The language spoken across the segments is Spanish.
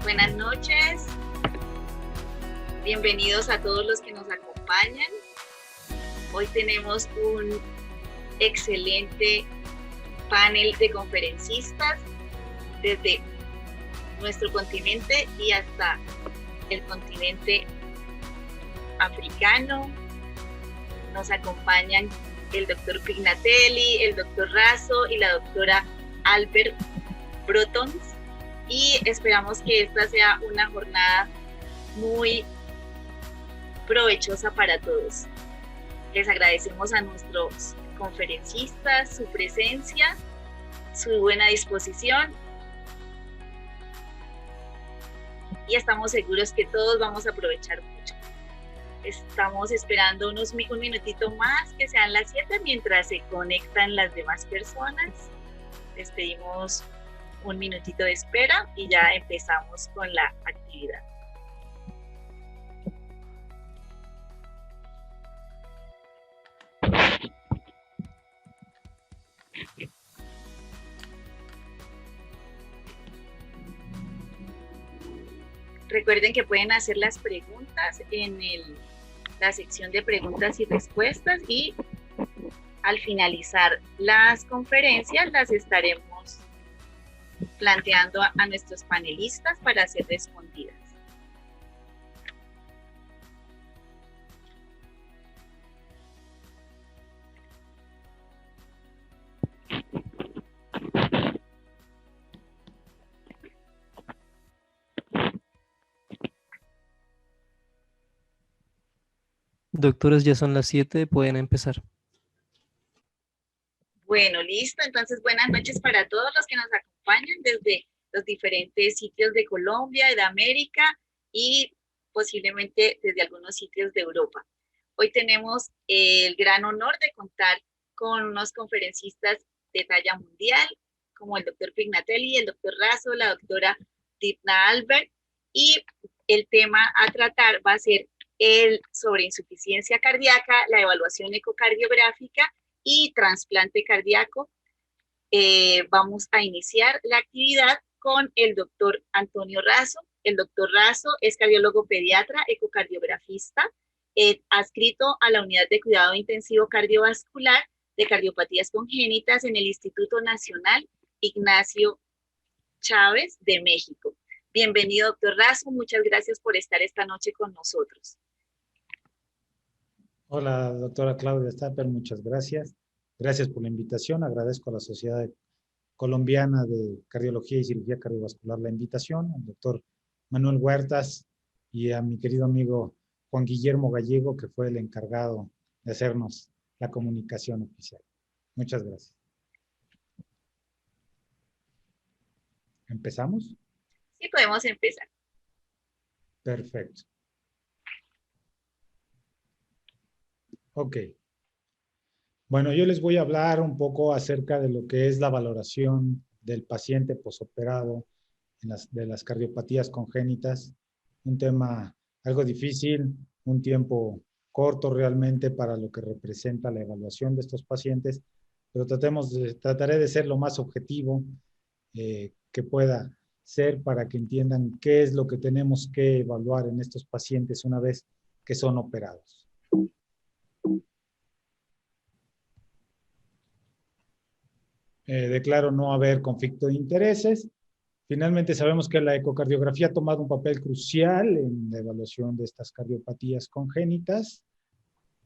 Buenas noches, bienvenidos a todos los que nos acompañan. Hoy tenemos un excelente panel de conferencistas desde nuestro continente y hasta el continente africano. Nos acompañan el doctor Pignatelli, el doctor Razo y la doctora Albert Brotons. Y esperamos que esta sea una jornada muy provechosa para todos. Les agradecemos a nuestros conferencistas su presencia, su buena disposición y estamos seguros que todos vamos a aprovechar mucho. Estamos esperando un minutito más, que sean las 7, mientras se conectan las demás personas. Les pedimos un minutito de espera y ya empezamos con la actividad. Recuerden que pueden hacer las preguntas en la sección de preguntas y respuestas y al finalizar las conferencias las estaremos planteando a nuestros panelistas para ser respondidas. Doctores, ya son las 7, pueden empezar. Bueno, listo. Entonces, buenas noches para todos los que nos acompañan desde los diferentes sitios de Colombia, de América y posiblemente desde algunos sitios de Europa. Hoy tenemos el gran honor de contar con unos conferencistas de talla mundial, como el doctor Pignatelli, el doctor Razo, la doctora Dipna Albert, y el tema a tratar va a ser sobre insuficiencia cardíaca, la evaluación ecocardiográfica y trasplante cardíaco. Vamos a iniciar la actividad con el doctor Antonio Razo. El doctor Razo es cardiólogo pediatra, ecocardiografista, adscrito a la Unidad de Cuidado Intensivo Cardiovascular de Cardiopatías Congénitas en el Instituto Nacional Ignacio Chávez de México. Bienvenido, doctor Razo. Muchas gracias por estar esta noche con nosotros. Hola, doctora Claudia Stapper, muchas gracias. Gracias por la invitación. Agradezco a la Sociedad Colombiana de Cardiología y Cirugía Cardiovascular la invitación, al doctor Manuel Huertas y a mi querido amigo Juan Guillermo Gallego, que fue el encargado de hacernos la comunicación oficial. Muchas gracias. ¿Empezamos? Sí, podemos empezar. Perfecto. Ok. Bueno, yo les voy a hablar un poco acerca de lo que es la valoración del paciente posoperado de las cardiopatías congénitas. Un tema algo difícil, un tiempo corto realmente para lo que representa la evaluación de estos pacientes, pero trataré de ser lo más objetivo que pueda ser para que entiendan qué es lo que tenemos que evaluar en estos pacientes una vez que son operados. Declaro no haber conflicto de intereses. Finalmente sabemos que la ecocardiografía ha tomado un papel crucial en la evaluación de estas cardiopatías congénitas,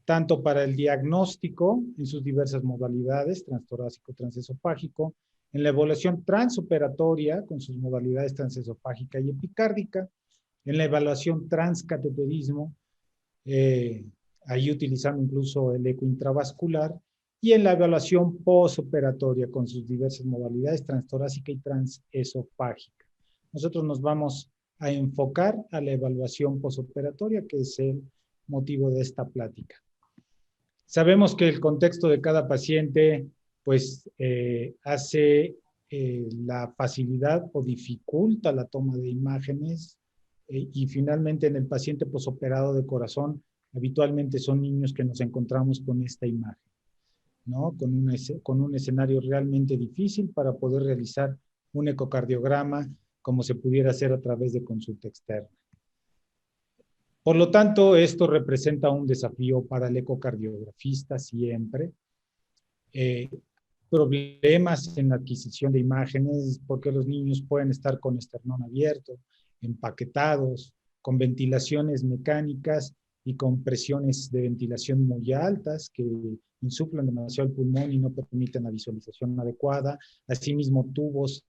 tanto para el diagnóstico en sus diversas modalidades, transtorácico, transesofágico, en la evaluación transoperatoria con sus modalidades transesofágica y epicárdica, en la evaluación transcateterismo, ahí utilizando incluso el eco intravascular, y en la evaluación posoperatoria con sus diversas modalidades transtorácica y transesofágica. Nosotros nos vamos a enfocar a la evaluación posoperatoria, que es el motivo de esta plática. Sabemos que el contexto de cada paciente pues hace la facilidad o dificulta la toma de imágenes y finalmente en el paciente posoperado de corazón habitualmente son niños que nos encontramos con esta imagen, ¿no? Con un escenario realmente difícil para poder realizar un ecocardiograma como se pudiera hacer a través de consulta externa. Por lo tanto, esto representa un desafío para el ecocardiografista siempre. Problemas en la adquisición de imágenes, porque los niños pueden estar con esternón abierto, empaquetados, con ventilaciones mecánicas y con presiones de ventilación muy altas que insuflan demasiado el pulmón y no permiten la visualización adecuada. Asimismo, tubos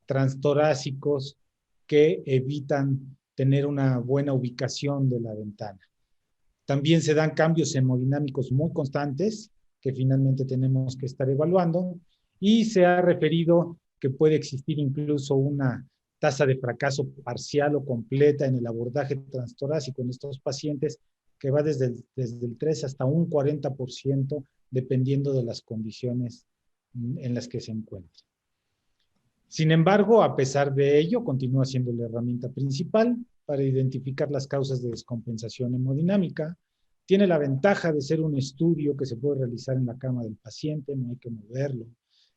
transtorácicos que evitan tener una buena ubicación de la ventana. También se dan cambios hemodinámicos muy constantes que finalmente tenemos que estar evaluando, y se ha referido que puede existir incluso una tasa de fracaso parcial o completa en el abordaje transtorácico en estos pacientes, que va desde el 3 hasta un 40%, dependiendo de las condiciones en las que se encuentren. Sin embargo, a pesar de ello, continúa siendo la herramienta principal para identificar las causas de descompensación hemodinámica. Tiene la ventaja de ser un estudio que se puede realizar en la cama del paciente, no hay que moverlo.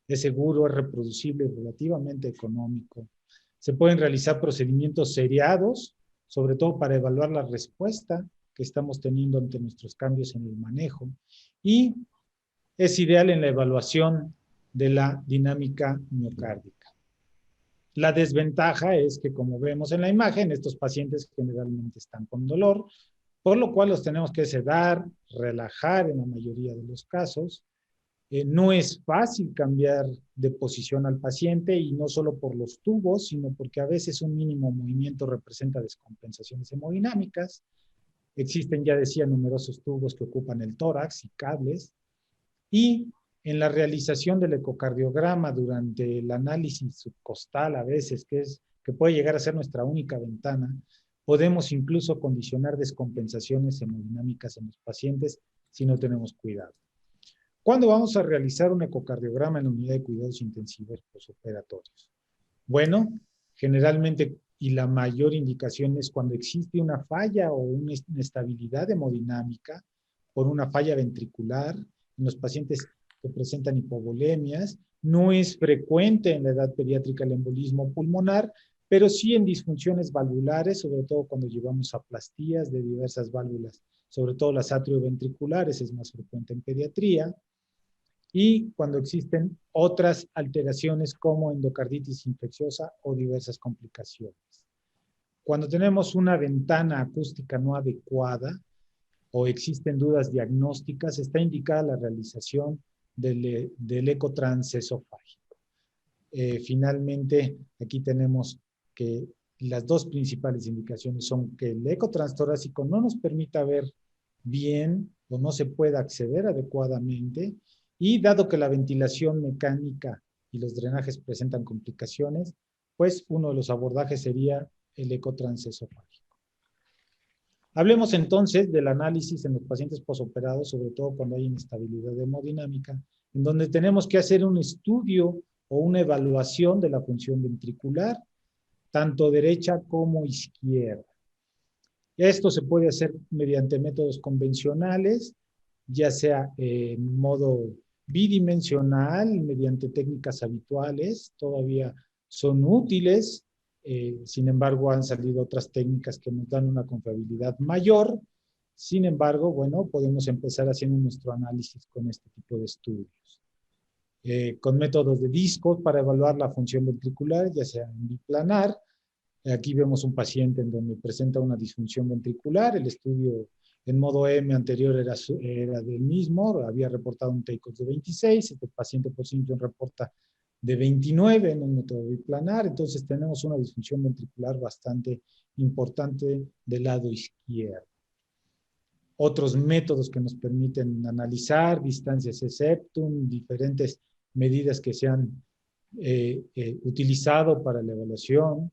Es seguro, es reproducible y relativamente económico. Se pueden realizar procedimientos seriados, sobre todo para evaluar la respuesta que estamos teniendo ante nuestros cambios en el manejo. Y es ideal en la evaluación de la dinámica miocárdica. La desventaja es que, como vemos en la imagen, estos pacientes generalmente están con dolor, por lo cual los tenemos que sedar, relajar en la mayoría de los casos. No es fácil cambiar de posición al paciente, y no solo por los tubos, sino porque a veces un mínimo movimiento representa descompensaciones hemodinámicas. Existen, ya decía, numerosos tubos que ocupan el tórax y cables. Y en la realización del ecocardiograma durante el análisis subcostal, a veces, que puede llegar a ser nuestra única ventana, podemos incluso condicionar descompensaciones hemodinámicas en los pacientes si no tenemos cuidado. ¿Cuándo vamos a realizar un ecocardiograma en la unidad de cuidados intensivos posoperatorios? Bueno, generalmente, y la mayor indicación es cuando existe una falla o una inestabilidad hemodinámica por una falla ventricular en los pacientes que presentan hipovolemias. No es frecuente en la edad pediátrica el embolismo pulmonar, pero sí en disfunciones valvulares, sobre todo cuando llevamos aplastías de diversas válvulas, sobre todo las atrioventriculares, es más frecuente en pediatría, y cuando existen otras alteraciones como endocarditis infecciosa o diversas complicaciones. Cuando tenemos una ventana acústica no adecuada o existen dudas diagnósticas, está indicada la realización del eco transesofágico. Finalmente, aquí tenemos que las dos principales indicaciones son que el eco transtorácico no nos permita ver bien o no se pueda acceder adecuadamente, y dado que la ventilación mecánica y los drenajes presentan complicaciones, pues uno de los abordajes sería el eco transesofágico. Hablemos entonces del análisis en los pacientes posoperados, sobre todo cuando hay inestabilidad hemodinámica, en donde tenemos que hacer un estudio o una evaluación de la función ventricular, tanto derecha como izquierda. Esto se puede hacer mediante métodos convencionales, ya sea en modo bidimensional, mediante técnicas habituales, todavía son útiles. Sin embargo, han salido otras técnicas que nos dan una confiabilidad mayor. Sin embargo, bueno, podemos empezar haciendo nuestro análisis con este tipo de estudios. Con métodos de discos para evaluar la función ventricular, ya sea en biplanar. Aquí vemos un paciente en donde presenta una disfunción ventricular. El estudio en modo M anterior era del mismo, había reportado un TACOS de 26, este paciente por síntoma reporta de 29 en un método biplanar. Entonces tenemos una disfunción ventricular bastante importante del lado izquierdo. Otros métodos que nos permiten analizar distancias de septum, diferentes medidas que se han utilizado para la evaluación.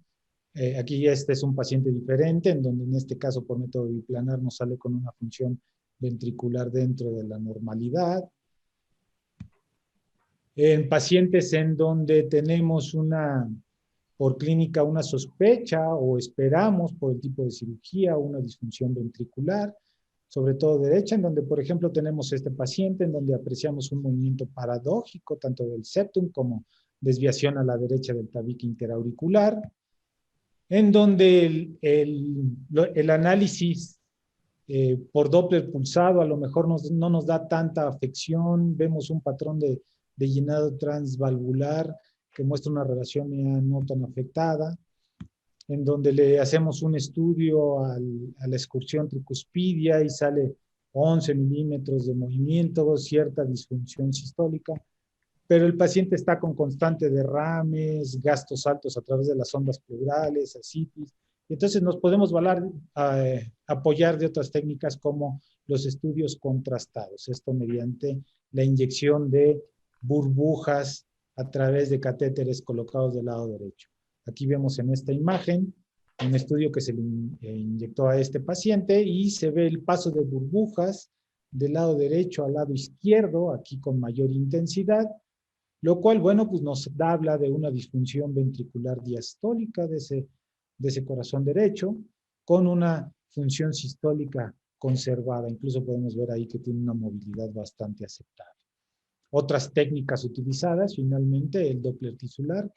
Aquí este es un paciente diferente, en donde en este caso por método biplanar nos sale con una función ventricular dentro de la normalidad. En pacientes en donde tenemos por clínica una sospecha o esperamos por el tipo de cirugía una disfunción ventricular, sobre todo derecha, en donde por ejemplo tenemos este paciente en donde apreciamos un movimiento paradójico tanto del septum como desviación a la derecha del tabique interauricular. en donde el análisis por Doppler pulsado a lo mejor no nos da tanta afección, vemos un patrón de llenado transvalvular que muestra una relación no tan afectada, en donde le hacemos un estudio a la excursión tricuspidia y sale 11 milímetros de movimiento, cierta disfunción sistólica, pero el paciente está con constante derrames, gastos altos a través de las ondas pleurales, ascitis. Entonces nos podemos apoyar de otras técnicas como los estudios contrastados, esto mediante la inyección de burbujas a través de catéteres colocados del lado derecho. Aquí vemos en esta imagen un estudio que se le inyectó a este paciente y se ve el paso de burbujas del lado derecho al lado izquierdo, aquí con mayor intensidad, lo cual, bueno, pues nos habla de una disfunción ventricular diastólica de ese corazón derecho, con una función sistólica conservada. Incluso podemos ver ahí que tiene una movilidad bastante aceptable. Otras técnicas utilizadas, finalmente, el Doppler tisular,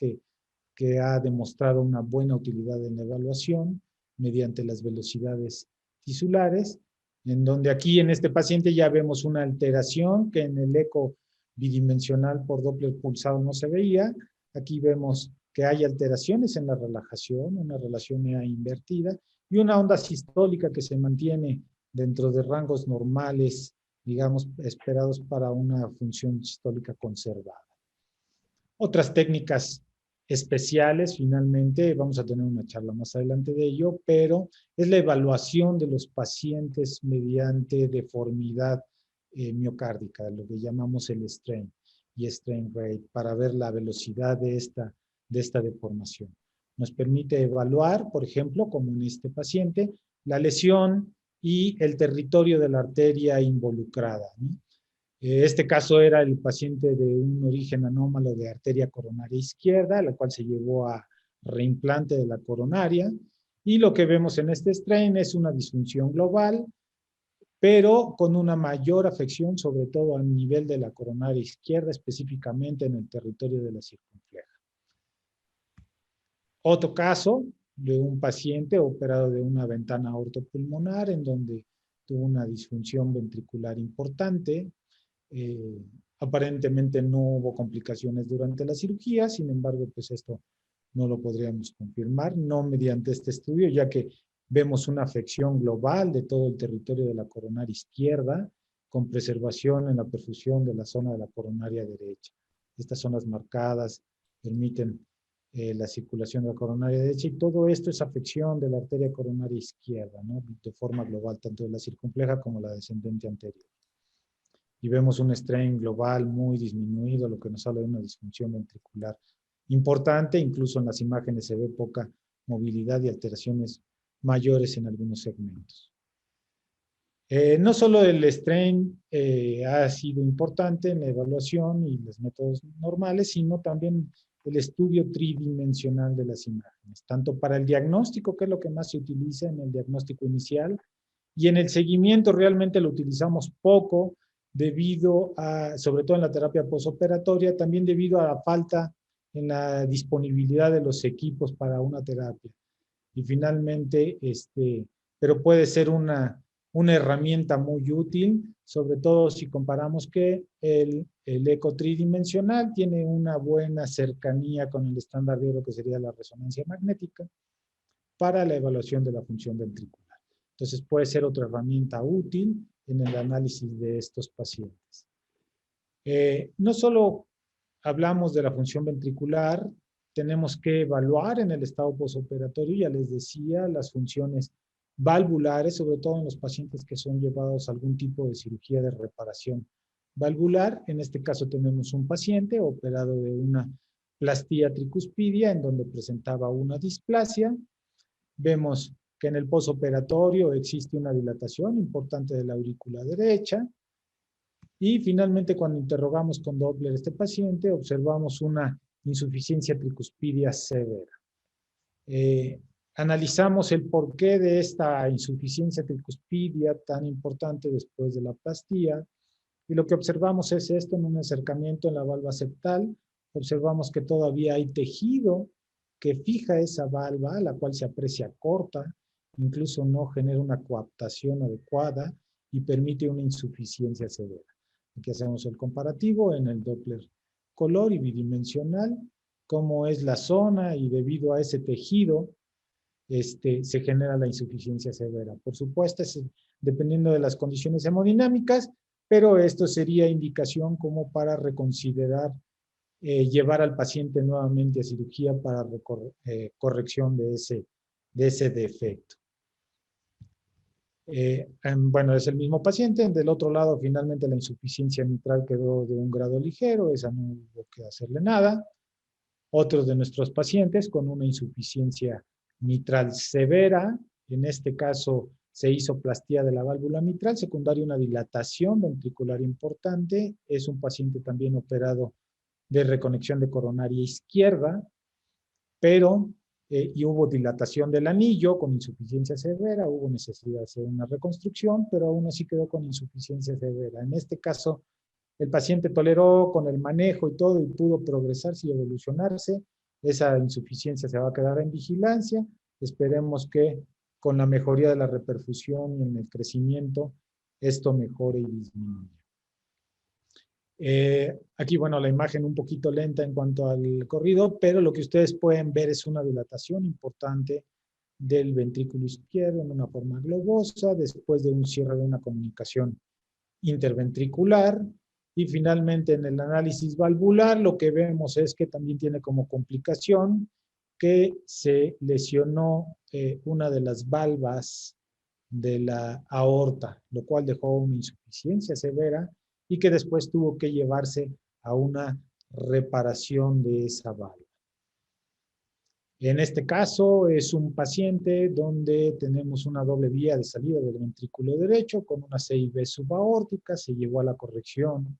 que ha demostrado una buena utilidad en la evaluación mediante las velocidades tisulares, en donde aquí en este paciente ya vemos una alteración que en el eco bidimensional por Doppler pulsado no se veía. Aquí vemos que hay alteraciones en la relajación, una relación EA invertida y una onda sistólica que se mantiene dentro de rangos normales, digamos, esperados para una función sistólica conservada. Otras técnicas especiales, finalmente, vamos a tener una charla más adelante de ello, pero es la evaluación de los pacientes mediante deformidad miocárdica, lo que llamamos el strain y strain rate, para ver la velocidad de esta deformación. Nos permite evaluar, por ejemplo, como en este paciente, la lesión y el territorio de la arteria involucrada, ¿no? Este caso era el paciente de un origen anómalo de arteria coronaria izquierda, la cual se llevó a reimplante de la coronaria, y lo que vemos en este strain es una disfunción global, pero con una mayor afección, sobre todo a nivel de la coronaria izquierda, específicamente en el territorio de la circunfleja. Otro caso de un paciente operado de una ventana aortopulmonar en donde tuvo una disfunción ventricular importante. Aparentemente no hubo complicaciones durante la cirugía, sin embargo, pues esto no lo podríamos confirmar, no mediante este estudio, ya que vemos una afección global de todo el territorio de la coronaria izquierda, con preservación en la perfusión de la zona de la coronaria derecha. Estas zonas marcadas permiten la circulación de la coronaria derecha, y todo esto es afección de la arteria coronaria izquierda, ¿no? De forma global, tanto de la circunfleja como la descendente anterior. Y vemos un strain global muy disminuido, lo que nos habla de una disfunción ventricular importante. Incluso en las imágenes se ve poca movilidad y alteraciones mayores en algunos segmentos. No solo el strain ha sido importante en la evaluación y los métodos normales, sino también el estudio tridimensional de las imágenes, tanto para el diagnóstico, que es lo que más se utiliza en el diagnóstico inicial, y en el seguimiento realmente lo utilizamos poco, debido a, sobre todo en la terapia posoperatoria, también debido a la falta en la disponibilidad de los equipos para una terapia. Y finalmente, pero puede ser una herramienta muy útil, sobre todo si comparamos que el eco tridimensional tiene una buena cercanía con el estándar de oro, que sería la resonancia magnética, para la evaluación de la función ventricular. Entonces puede ser otra herramienta útil en el análisis de estos pacientes. No solo hablamos de la función ventricular, tenemos que evaluar en el estado posoperatorio, ya les decía, las funciones valvulares, sobre todo en los pacientes que son llevados a algún tipo de cirugía de reparación valvular. En este caso tenemos un paciente operado de una plastía tricuspidia en donde presentaba una displasia. Vemos que en el posoperatorio existe una dilatación importante de la aurícula derecha. Y finalmente, cuando interrogamos con Doppler a este paciente, observamos una insuficiencia tricuspidia severa. Analizamos el porqué de esta insuficiencia tricuspidia tan importante después de la plastía, y lo que observamos es esto: en un acercamiento en la valva septal, observamos que todavía hay tejido que fija esa valva, la cual se aprecia corta, incluso no genera una coaptación adecuada y permite una insuficiencia severa. Aquí hacemos el comparativo en el Doppler color y bidimensional, cómo es la zona y debido a ese tejido se genera la insuficiencia severa. Por supuesto, dependiendo de las condiciones hemodinámicas, pero esto sería indicación como para reconsiderar llevar al paciente nuevamente a cirugía para corrección de ese defecto. Bueno, es el mismo paciente. Del otro lado, finalmente la insuficiencia mitral quedó de un grado ligero, esa no hubo que hacerle nada. Otros de nuestros pacientes con una insuficiencia mitral severa, en este caso se hizo plastía de la válvula mitral, secundaria una dilatación ventricular importante, es un paciente también operado de reconexión de coronaria izquierda, pero y hubo dilatación del anillo con insuficiencia severa, hubo necesidad de hacer una reconstrucción, pero aún así quedó con insuficiencia severa. En este caso, el paciente toleró con el manejo y todo y pudo progresarse y evolucionarse. Esa insuficiencia se va a quedar en vigilancia. Esperemos que con la mejoría de la reperfusión y en el crecimiento, esto mejore y disminuya. Aquí, bueno, la imagen un poquito lenta en cuanto al corrido, pero lo que ustedes pueden ver es una dilatación importante del ventrículo izquierdo en una forma globosa, después de un cierre de una comunicación interventricular, y finalmente en el análisis valvular lo que vemos es que también tiene como complicación que se lesionó una de las valvas de la aorta, lo cual dejó una insuficiencia severa y que después tuvo que llevarse a una reparación de esa valva. En este caso es un paciente donde tenemos una doble vía de salida del ventrículo derecho con una CIV subaórtica, se llevó a la corrección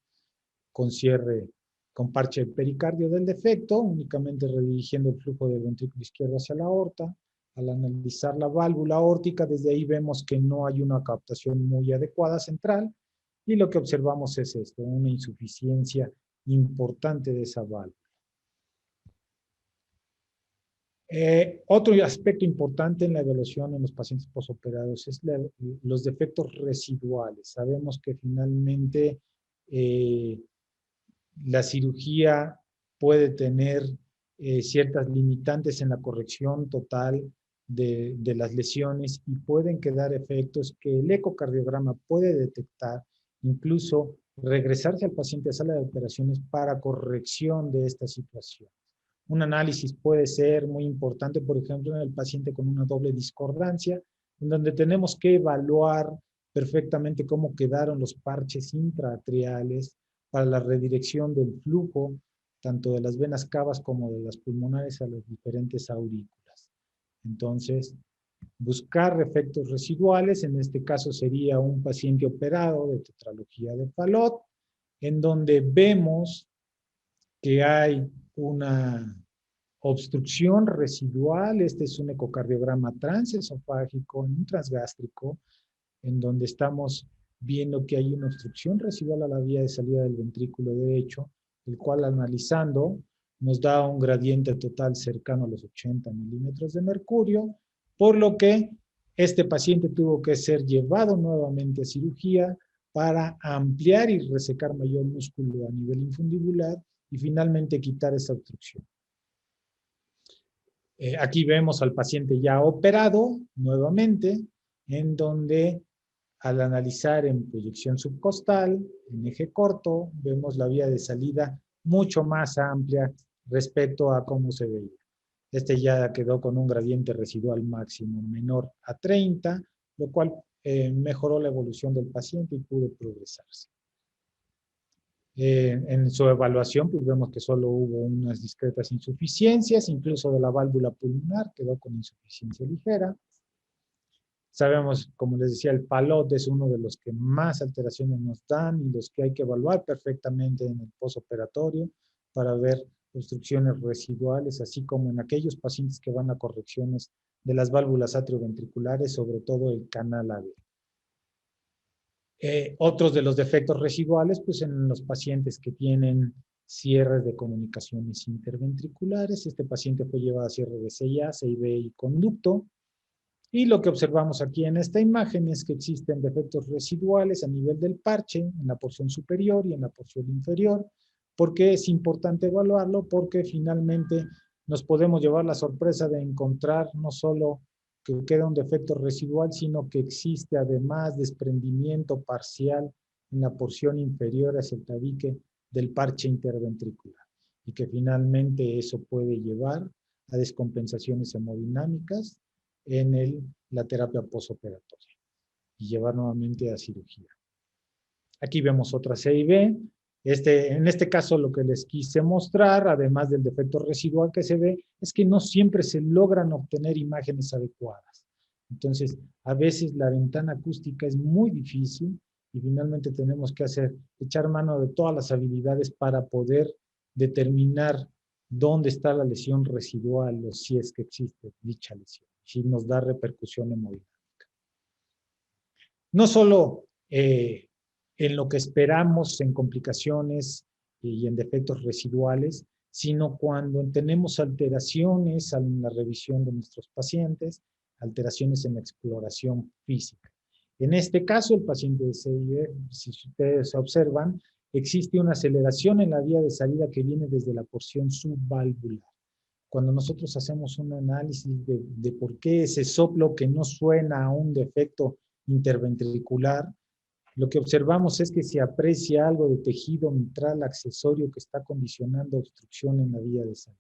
con cierre con parche pericardio del defecto, únicamente redirigiendo el flujo del ventrículo izquierdo hacia la aorta. Al analizar la válvula aórtica, desde ahí vemos que no hay una captación muy adecuada central y lo que observamos es esto, una insuficiencia importante de esa válvula. Otro aspecto importante en la evaluación en los pacientes posoperados es los defectos residuales. Sabemos que finalmente la cirugía puede tener ciertas limitantes en la corrección total de las lesiones y pueden quedar efectos que el ecocardiograma puede detectar, incluso regresarse al paciente a sala de operaciones para corrección de esta situación. Un análisis puede ser muy importante, por ejemplo, en el paciente con una doble discordancia, en donde tenemos que evaluar perfectamente cómo quedaron los parches intraatriales para la redirección del flujo, tanto de las venas cavas como de las pulmonares a las diferentes aurículas. Entonces, buscar efectos residuales, en este caso sería un paciente operado de tetralogía de Fallot, en donde vemos que hay una obstrucción residual. Este es un ecocardiograma transesofágico, un transgástrico, en donde estamos viendo que hay una obstrucción residual a la vía de salida del ventrículo derecho, el cual analizando nos da un gradiente total cercano a los 80 milímetros de mercurio, por lo que este paciente tuvo que ser llevado nuevamente a cirugía para ampliar y resecar mayor músculo a nivel infundibular y finalmente quitar esa obstrucción. Aquí vemos al paciente ya operado nuevamente, en donde al analizar en proyección subcostal, en eje corto, vemos la vía de salida mucho más amplia respecto a cómo se veía. Este ya quedó con un gradiente residual máximo menor a 30, lo cual mejoró la evolución del paciente y pudo progresarse. En su evaluación, pues vemos que solo hubo unas discretas insuficiencias, incluso de la válvula pulmonar, quedó con insuficiencia ligera. Sabemos, como les decía, el Fallot es uno de los que más alteraciones nos dan y los que hay que evaluar perfectamente en el postoperatorio para ver obstrucciones residuales, así como en aquellos pacientes que van a correcciones de las válvulas atrioventriculares, sobre todo el canal AV. Otros de los defectos residuales, pues en los pacientes que tienen cierres de comunicaciones interventriculares. Este paciente fue llevado a cierre de CIA, CIB y conducto. Y lo que observamos aquí en esta imagen es que existen defectos residuales a nivel del parche, en la porción superior y en la porción inferior. ¿Por qué es importante evaluarlo? Porque finalmente nos podemos llevar la sorpresa de encontrar no solo que queda un defecto residual, sino que existe además desprendimiento parcial en la porción inferior hacia el tabique del parche interventricular. Y que finalmente eso puede llevar a descompensaciones hemodinámicas en la terapia postoperatoria y llevar nuevamente a cirugía. Aquí vemos otra CIB. En este caso lo que les quise mostrar, además del defecto residual que se ve, es que no siempre se logran obtener imágenes adecuadas. Entonces, a veces la ventana acústica es muy difícil y finalmente tenemos que echar mano de todas las habilidades para poder determinar dónde está la lesión residual o si es que existe dicha lesión, si nos da repercusión hemodinámica. No solo en lo que esperamos en complicaciones y en defectos residuales, sino cuando tenemos alteraciones en la revisión de nuestros pacientes, alteraciones en la exploración física. En este caso, el paciente de CIE, si ustedes observan, existe una aceleración en la vía de salida que viene desde la porción subvalvular. Cuando nosotros hacemos un análisis de por qué ese soplo que no suena a un defecto interventricular, lo que observamos es que se aprecia algo de tejido mitral accesorio que está condicionando obstrucción en la vía de salida.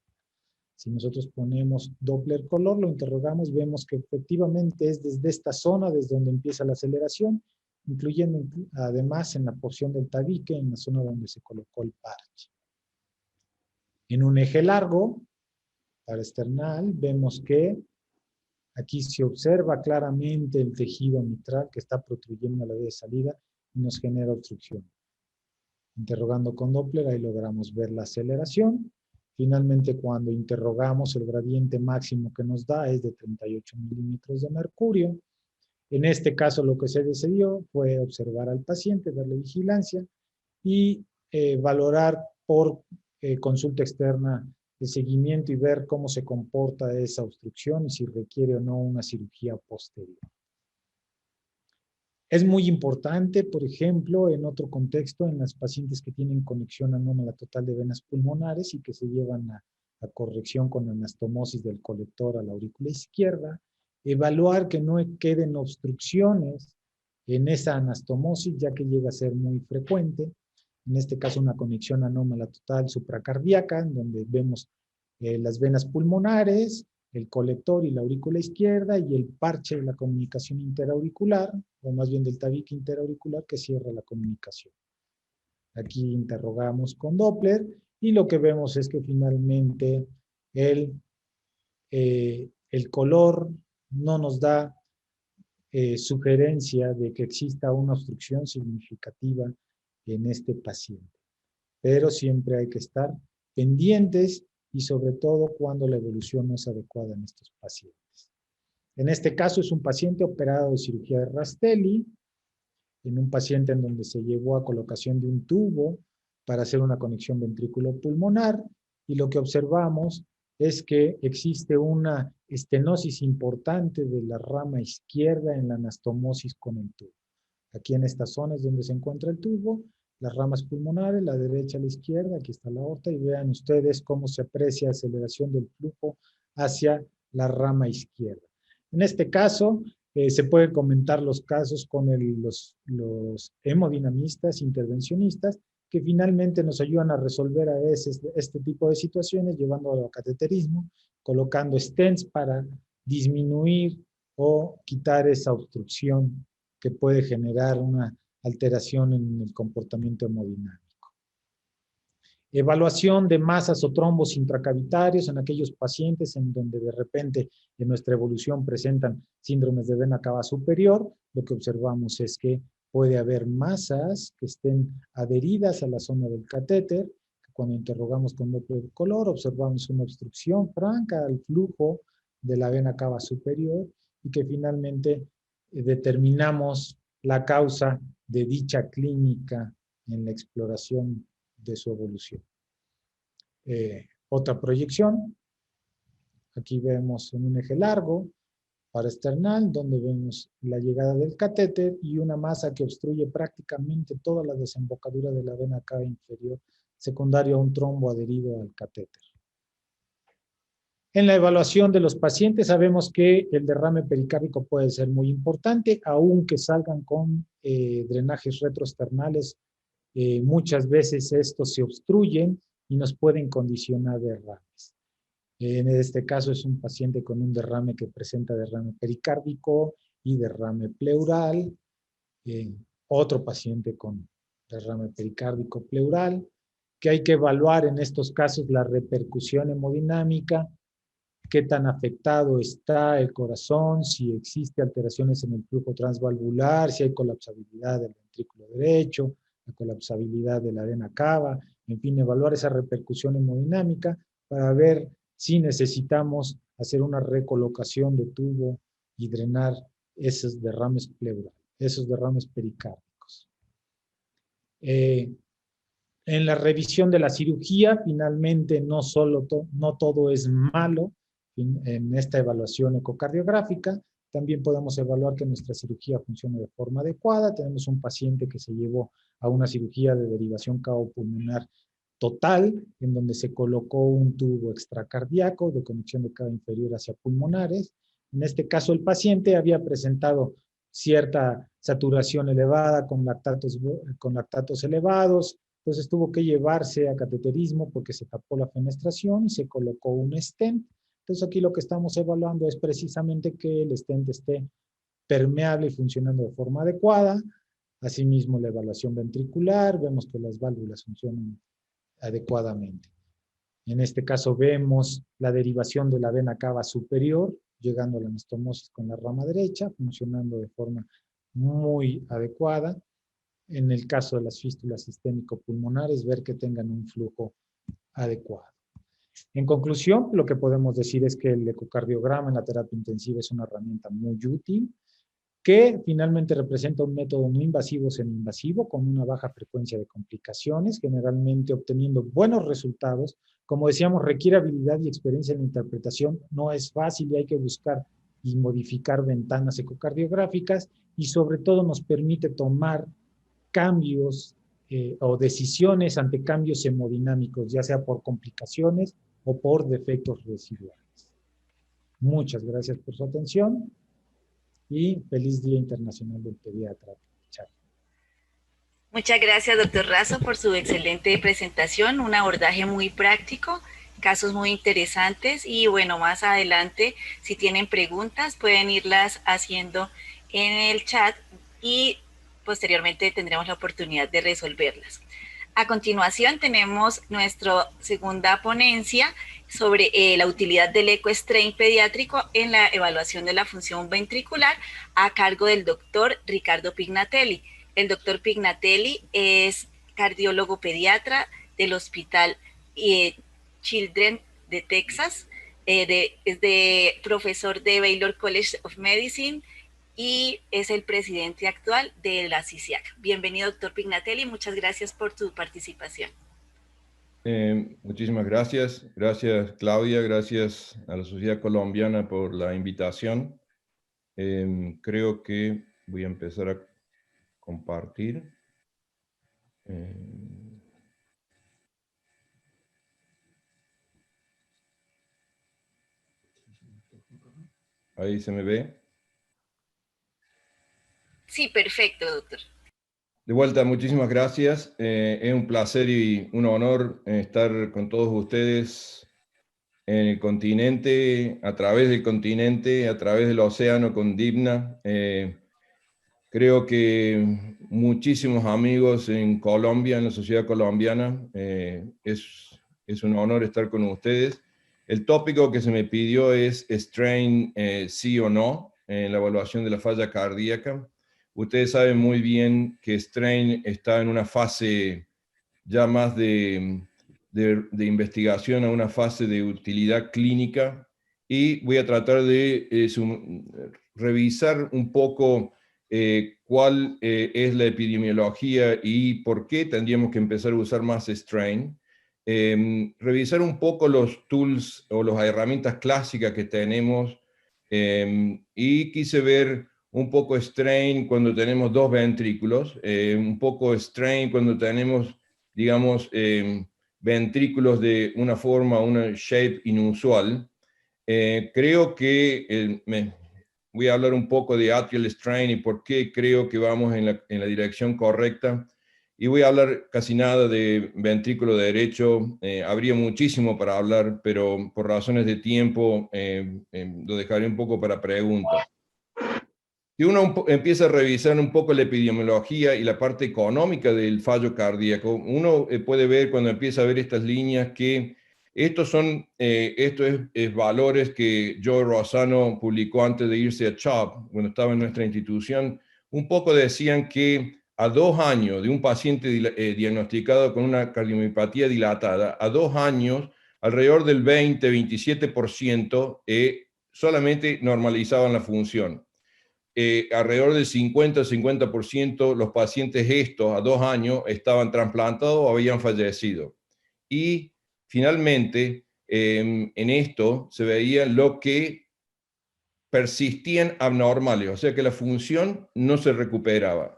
Si nosotros ponemos Doppler color, lo interrogamos, vemos que efectivamente es desde esta zona, desde donde empieza la aceleración, incluyendo además en la porción del tabique, en la zona donde se colocó el parche. En un eje largo, parasternal, vemos que aquí se observa claramente el tejido mitral que está protruyendo a la vía de salida y nos genera obstrucción. Interrogando con Doppler, ahí logramos ver la aceleración. Finalmente, cuando interrogamos, el gradiente máximo que nos da es de 38 milímetros de mercurio. En este caso, lo que se decidió fue observar al paciente, darle vigilancia y valorar por consulta externa el seguimiento y ver cómo se comporta esa obstrucción y si requiere o no una cirugía posterior. Es muy importante, por ejemplo, en otro contexto, en las pacientes que tienen conexión anómala total de venas pulmonares y que se llevan a corrección con anastomosis del colector a la aurícula izquierda, evaluar que no queden obstrucciones en esa anastomosis, ya que llega a ser muy frecuente. En este caso, una conexión anómala total supracardíaca, en donde vemos las venas pulmonares, el colector y la aurícula izquierda y el parche de la comunicación interauricular, o más bien del tabique interauricular que cierra la comunicación. Aquí interrogamos con Doppler y lo que vemos es que finalmente el color no nos da sugerencia de que exista una obstrucción significativa en este paciente. Pero siempre hay que estar pendientes y sobre todo cuando la evolución no es adecuada en estos pacientes. En este caso es un paciente operado de cirugía de Rastelli, en un paciente en donde se llevó a colocación de un tubo para hacer una conexión ventrículo-pulmonar y lo que observamos es que existe una estenosis importante de la rama izquierda en la anastomosis con el tubo. Aquí en esta zona es donde se encuentra el tubo, las ramas pulmonares, la derecha a la izquierda, aquí está la aorta, y vean ustedes cómo se aprecia aceleración del flujo hacia la rama izquierda. En este caso, se pueden comentar los casos con los hemodinamistas, intervencionistas, que finalmente nos ayudan a resolver a veces este tipo de situaciones, llevándolo a cateterismo, colocando stents para disminuir o quitar esa obstrucción que puede generar una alteración en el comportamiento hemodinámico. Evaluación de masas o trombos intracavitarios en aquellos pacientes en donde de repente en nuestra evolución presentan síndromes de vena cava superior. Lo que observamos es que puede haber masas que estén adheridas a la zona del catéter. Cuando interrogamos con Doppler color, observamos una obstrucción franca al flujo de la vena cava superior y que finalmente determinamos la causa de dicha clínica en la exploración de su evolución. otra proyección. Aquí vemos en un eje largo paraesternal, donde vemos la llegada del catéter y una masa que obstruye prácticamente toda la desembocadura de la vena cava inferior, secundario a un trombo adherido al catéter. En la evaluación de los pacientes sabemos que el derrame pericárdico puede ser muy importante, aunque salgan con drenajes retroesternales. Muchas veces estos se obstruyen y nos pueden condicionar derrames. En este caso es un paciente con un derrame que presenta derrame pericárdico y derrame pleural. Otro paciente con derrame pericárdico pleural, que hay que evaluar en estos casos la repercusión hemodinámica, qué tan afectado está el corazón, si existe alteraciones en el flujo transvalvular, si hay colapsabilidad del ventrículo derecho, la colapsabilidad de la vena cava, en fin, evaluar esa repercusión hemodinámica para ver si necesitamos hacer una recolocación de tubo y drenar esos derrames pleurales, esos derrames pericárdicos. En la revisión de la cirugía, finalmente no todo es malo en esta evaluación ecocardiográfica. También podemos evaluar que nuestra cirugía funcione de forma adecuada. Tenemos un paciente que se llevó a una cirugía de derivación cavo-pulmonar total, en donde se colocó un tubo extracardíaco de conexión de cava inferior hacia pulmonares. En este caso, el paciente había presentado cierta saturación elevada con lactatos elevados, entonces tuvo que llevarse a cateterismo porque se tapó la fenestración y se colocó un stent. Entonces aquí lo que estamos evaluando es precisamente que el stent esté permeable y funcionando de forma adecuada. Asimismo, la evaluación ventricular, vemos que las válvulas funcionan adecuadamente. En este caso vemos la derivación de la vena cava superior, llegando a la anastomosis con la rama derecha, funcionando de forma muy adecuada. En el caso de las fístulas sistémico-pulmonares, ver que tengan un flujo adecuado. En conclusión, lo que podemos decir es que el ecocardiograma en la terapia intensiva es una herramienta muy útil, que finalmente representa un método no invasivo semi-invasivo con una baja frecuencia de complicaciones, generalmente obteniendo buenos resultados. Como decíamos, requiere habilidad y experiencia en la interpretación, no es fácil y hay que buscar y modificar ventanas ecocardiográficas y sobre todo nos permite tomar cambios o decisiones ante cambios hemodinámicos, ya sea por complicaciones o por defectos residuales. Muchas gracias por su atención y feliz Día Internacional del Pediatra. Chao. Muchas gracias, doctor Razo, por su excelente presentación, un abordaje muy práctico, casos muy interesantes y bueno, más adelante, si tienen preguntas, pueden irlas haciendo en el chat y posteriormente tendremos la oportunidad de resolverlas. A continuación tenemos nuestra segunda ponencia sobre la utilidad del ecostrain pediátrico en la evaluación de la función ventricular a cargo del doctor Ricardo Pignatelli. El doctor Pignatelli es cardiólogo pediatra del Hospital Children de Texas, es profesor de Baylor College of Medicine y es el presidente actual de la CICIAC. Bienvenido, doctor Pignatelli, muchas gracias por tu participación. Muchísimas gracias. Gracias, Claudia. Gracias a la Sociedad Colombiana por la invitación. Creo que voy a empezar a compartir. ¿Ahí se me ve? Sí, perfecto, doctor. De vuelta, muchísimas gracias. Es un placer y un honor estar con todos ustedes en el continente, a través del continente, a través del océano con Dibna. Creo que muchísimos amigos en Colombia, en la sociedad colombiana. Es un honor estar con ustedes. El tópico que se me pidió es strain sí o no en la evaluación de la falla cardíaca. Ustedes saben muy bien que strain está en una fase ya más de investigación, a una fase de utilidad clínica, y voy a tratar de revisar un poco cuál es la epidemiología y por qué tendríamos que empezar a usar más strain. revisar un poco los tools o las herramientas clásicas que tenemos, y quise ver un poco strain cuando tenemos dos ventrículos, un poco strain cuando tenemos, digamos, ventrículos de una forma, una shape inusual. Creo que voy a hablar un poco de atrial strain y por qué creo que vamos en la dirección correcta. Y voy a hablar casi nada de ventrículo derecho. Habría muchísimo para hablar, pero por razones de tiempo lo dejaré un poco para preguntas. Si uno empieza a revisar un poco la epidemiología y la parte económica del fallo cardíaco, uno puede ver cuando empieza a ver estas líneas que estos es valores que Joe Rosano publicó antes de irse a CHOP, cuando estaba en nuestra institución. Un poco decían que a 2 años de un paciente diagnosticado con una cardiomiopatía dilatada, a 2 años, alrededor del 20-27% solamente normalizaban la función. Alrededor del 50-50% los pacientes estos a 2 años estaban trasplantados o habían fallecido. Y finalmente, en esto se veía lo que persistían abnormales, o sea que la función no se recuperaba.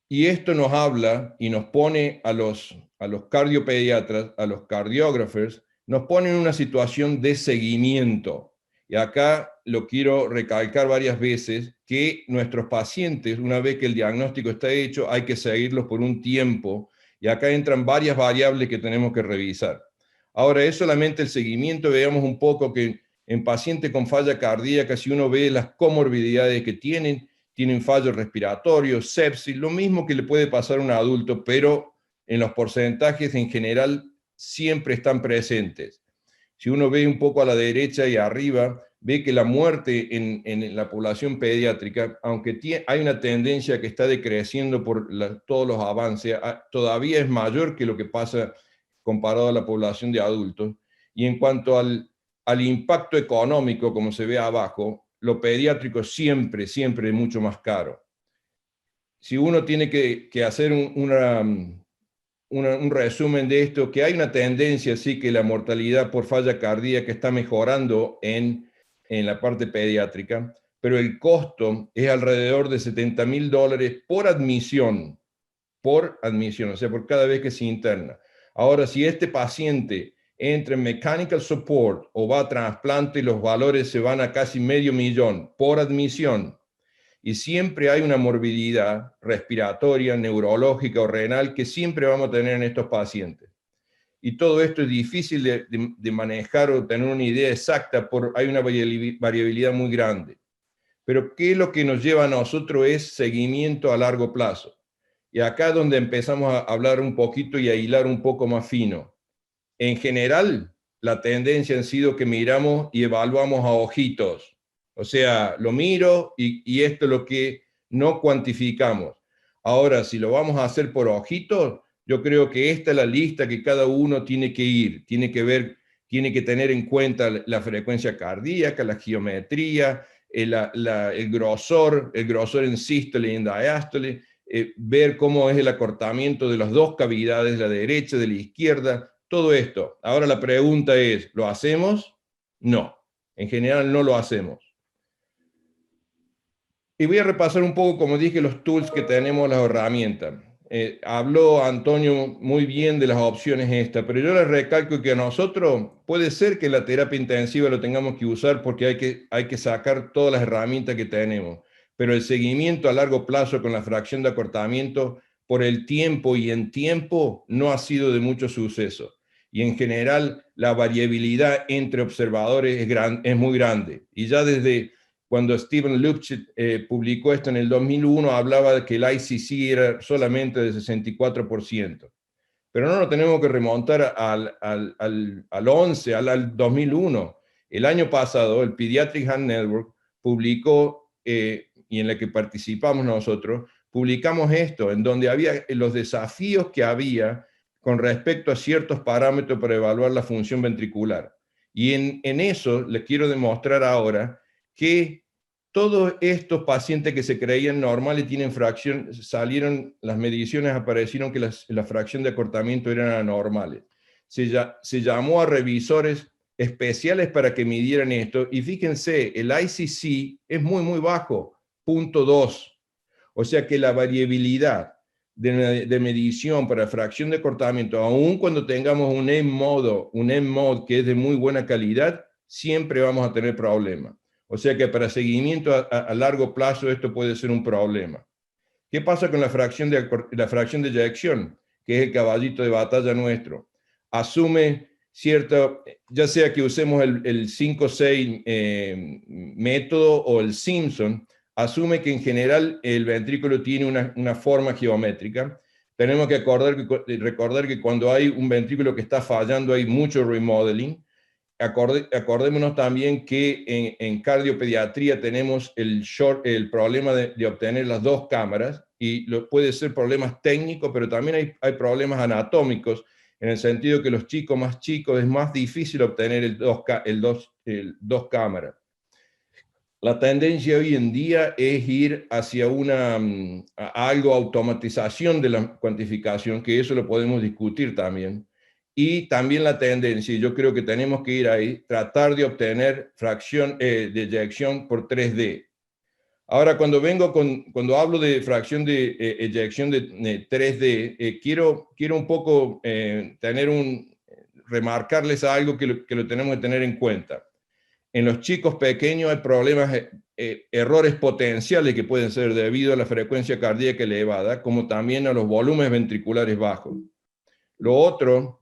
Y esto nos habla y nos pone a los cardiopediatras, a los cardiógrafos, nos pone en una situación de seguimiento. Y acá lo quiero recalcar varias veces, que nuestros pacientes, una vez que el diagnóstico está hecho, hay que seguirlos por un tiempo, y acá entran varias variables que tenemos que revisar. Ahora, es solamente el seguimiento. Veamos un poco que en pacientes con falla cardíaca, si uno ve las comorbilidades que tienen fallos respiratorios, sepsis, lo mismo que le puede pasar a un adulto, pero en los porcentajes en general siempre están presentes. Si uno ve un poco a la derecha y arriba, ve que la muerte en la población pediátrica, aunque hay una tendencia que está decreciendo por todos los avances, todavía es mayor que lo que pasa comparado a la población de adultos. Y en cuanto al impacto económico, como se ve abajo, lo pediátrico siempre es mucho más caro. Si uno tiene que hacer un resumen de esto, que hay una tendencia, sí, que la mortalidad por falla cardíaca está mejorando en la parte pediátrica, pero el costo es alrededor de $70,000 por admisión, o sea, por cada vez que se interna. Ahora, si este paciente entra en mechanical support o va a trasplante, los valores se van a casi $500,000 por admisión. Y siempre hay una morbilidad respiratoria, neurológica o renal que siempre vamos a tener en estos pacientes. Y todo esto es difícil de manejar o tener una idea exacta, hay una variabilidad muy grande. Pero ¿qué es lo que nos lleva a nosotros? Es seguimiento a largo plazo. Y acá es donde empezamos a hablar un poquito y a hilar un poco más fino. En general, la tendencia ha sido que miramos y evaluamos a ojitos. O sea, lo miro y esto es lo que no cuantificamos. Ahora, si lo vamos a hacer por ojitos, yo creo que esta es la lista que cada uno tiene que ir. Tiene que tener en cuenta la frecuencia cardíaca, la geometría, el grosor en sístole y en diástole, ver cómo es el acortamiento de las dos cavidades, la derecha, de la izquierda, todo esto. Ahora la pregunta es, ¿lo hacemos? No, en general no lo hacemos. Y voy a repasar un poco, como dije, los tools que tenemos, las herramientas. Habló Antonio muy bien de las opciones estas, pero yo les recalco que a nosotros puede ser que la terapia intensiva lo tengamos que usar porque hay que sacar todas las herramientas que tenemos. Pero el seguimiento a largo plazo con la fracción de acortamiento por el tiempo y en tiempo no ha sido de mucho suceso. Y en general la variabilidad entre observadores es muy grande. Y ya desde cuando Steven Lupchitz publicó esto en el 2001, hablaba de que el ICC era solamente de 64%. Pero no nos tenemos que remontar al 2001. El año pasado, el Pediatric Heart Network publicó, y en la que participamos nosotros, publicamos esto, en donde había los desafíos que había con respecto a ciertos parámetros para evaluar la función ventricular. Y en eso les quiero demostrar ahora que todos estos pacientes que se creían normales tienen fracción, salieron las mediciones, aparecieron que la fracción de acortamiento eran anormales. se llamó a revisores especiales para que midieran esto, y fíjense, el ICC es muy, muy bajo, 0.2. O sea que la variabilidad de medición para fracción de acortamiento, aun cuando tengamos un M-mode que es de muy buena calidad, siempre vamos a tener problemas. O sea que para seguimiento a largo plazo esto puede ser un problema. ¿Qué pasa con la fracción de eyección? Que es el caballito de batalla nuestro. Asume cierto, ya sea que usemos el 5-6 método o el Simpson, asume que en general el ventrículo tiene una forma geométrica. Tenemos que recordar que cuando hay un ventrículo que está fallando hay mucho remodeling. Acordémonos también que en cardiopediatría tenemos el problema de obtener las dos cámaras, y puede ser problemas técnicos, pero también hay problemas anatómicos, en el sentido que los chicos más chicos es más difícil obtener el dos cámaras. La tendencia hoy en día es ir hacia algo automatización de la cuantificación, que eso lo podemos discutir también. Y también la tendencia, yo creo que tenemos que ir ahí, tratar de obtener fracción de eyección por 3D. Ahora, cuando hablo de fracción de eyección de 3D, quiero un poco remarcarles algo que lo tenemos que tener en cuenta. En los chicos pequeños hay problemas, errores potenciales que pueden ser debido a la frecuencia cardíaca elevada, como también a los volúmenes ventriculares bajos. Lo otro,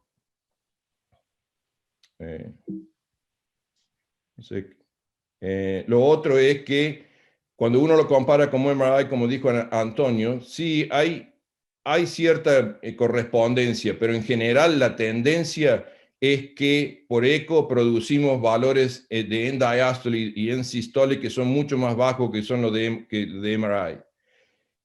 es que cuando uno lo compara con MRI, como dijo Antonio, sí hay cierta correspondencia, pero en general la tendencia es que por eco producimos valores de end diastole y end systole que son mucho más bajos que son los de MRI.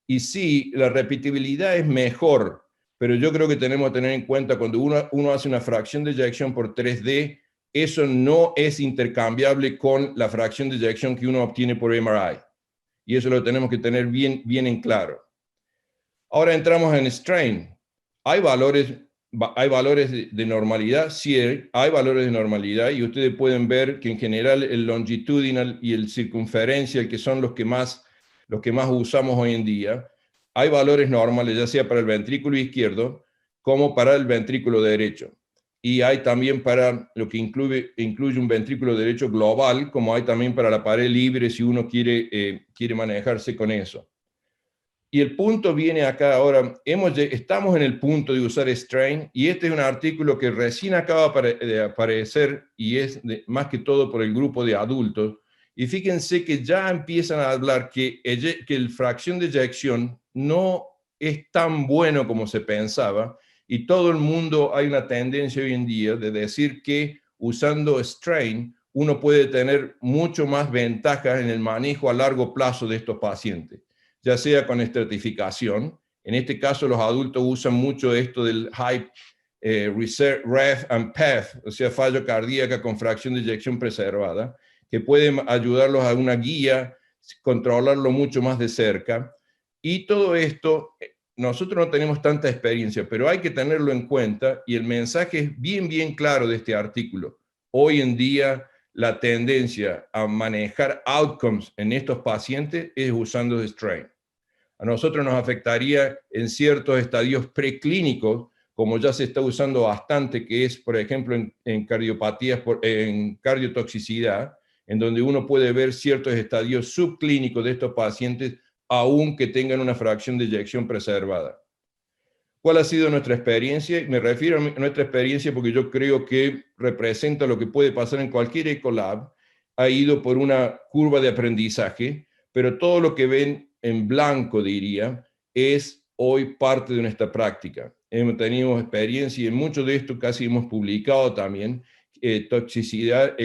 Y sí, la repetibilidad es mejor, pero yo creo que tenemos que tener en cuenta cuando uno hace una fracción de eyección por 3D, eso no es intercambiable con la fracción de eyección que uno obtiene por MRI. Y eso lo tenemos que tener bien en claro. Ahora entramos en strain. ¿Hay valores de normalidad? Sí, hay valores de normalidad, y ustedes pueden ver que en general el longitudinal y el circunferencial, que son los que más usamos hoy en día, hay valores normales, ya sea para el ventrículo izquierdo como para el ventrículo derecho. Y hay también para lo que incluye un ventrículo derecho global, como hay también para la pared libre si uno quiere manejarse con eso. Y el punto viene acá ahora, estamos en el punto de usar strain, y este es un artículo que recién acaba de aparecer y es más que todo por el grupo de adultos. Y fíjense que ya empiezan a hablar que el fracción de eyección no es tan bueno como se pensaba, y todo el mundo hay una tendencia hoy en día de decir que usando strain uno puede tener mucho más ventajas en el manejo a largo plazo de estos pacientes, ya sea con estratificación. En este caso los adultos usan mucho esto del high REF and PEF, o sea, fallo cardíaca con fracción de eyección preservada, que puede ayudarlos a una guía, controlarlo mucho más de cerca. Y todo esto, nosotros no tenemos tanta experiencia, pero hay que tenerlo en cuenta, y el mensaje es bien claro de este artículo. Hoy en día la tendencia a manejar outcomes en estos pacientes es usando strain. A nosotros nos afectaría en ciertos estadios preclínicos, como ya se está usando bastante, que es, por ejemplo, en cardiopatías, en cardiotoxicidad, en donde uno puede ver ciertos estadios subclínicos de estos pacientes, aunque tengan una fracción de eyección preservada. ¿Cuál ha sido nuestra experiencia? Me refiero a nuestra experiencia porque yo creo que representa lo que puede pasar en cualquier Ecolab. Ha ido por una curva de aprendizaje, pero todo lo que ven en blanco, diría, es hoy parte de nuestra práctica. Hemos tenido experiencia y en mucho de esto casi hemos publicado también toxicidad,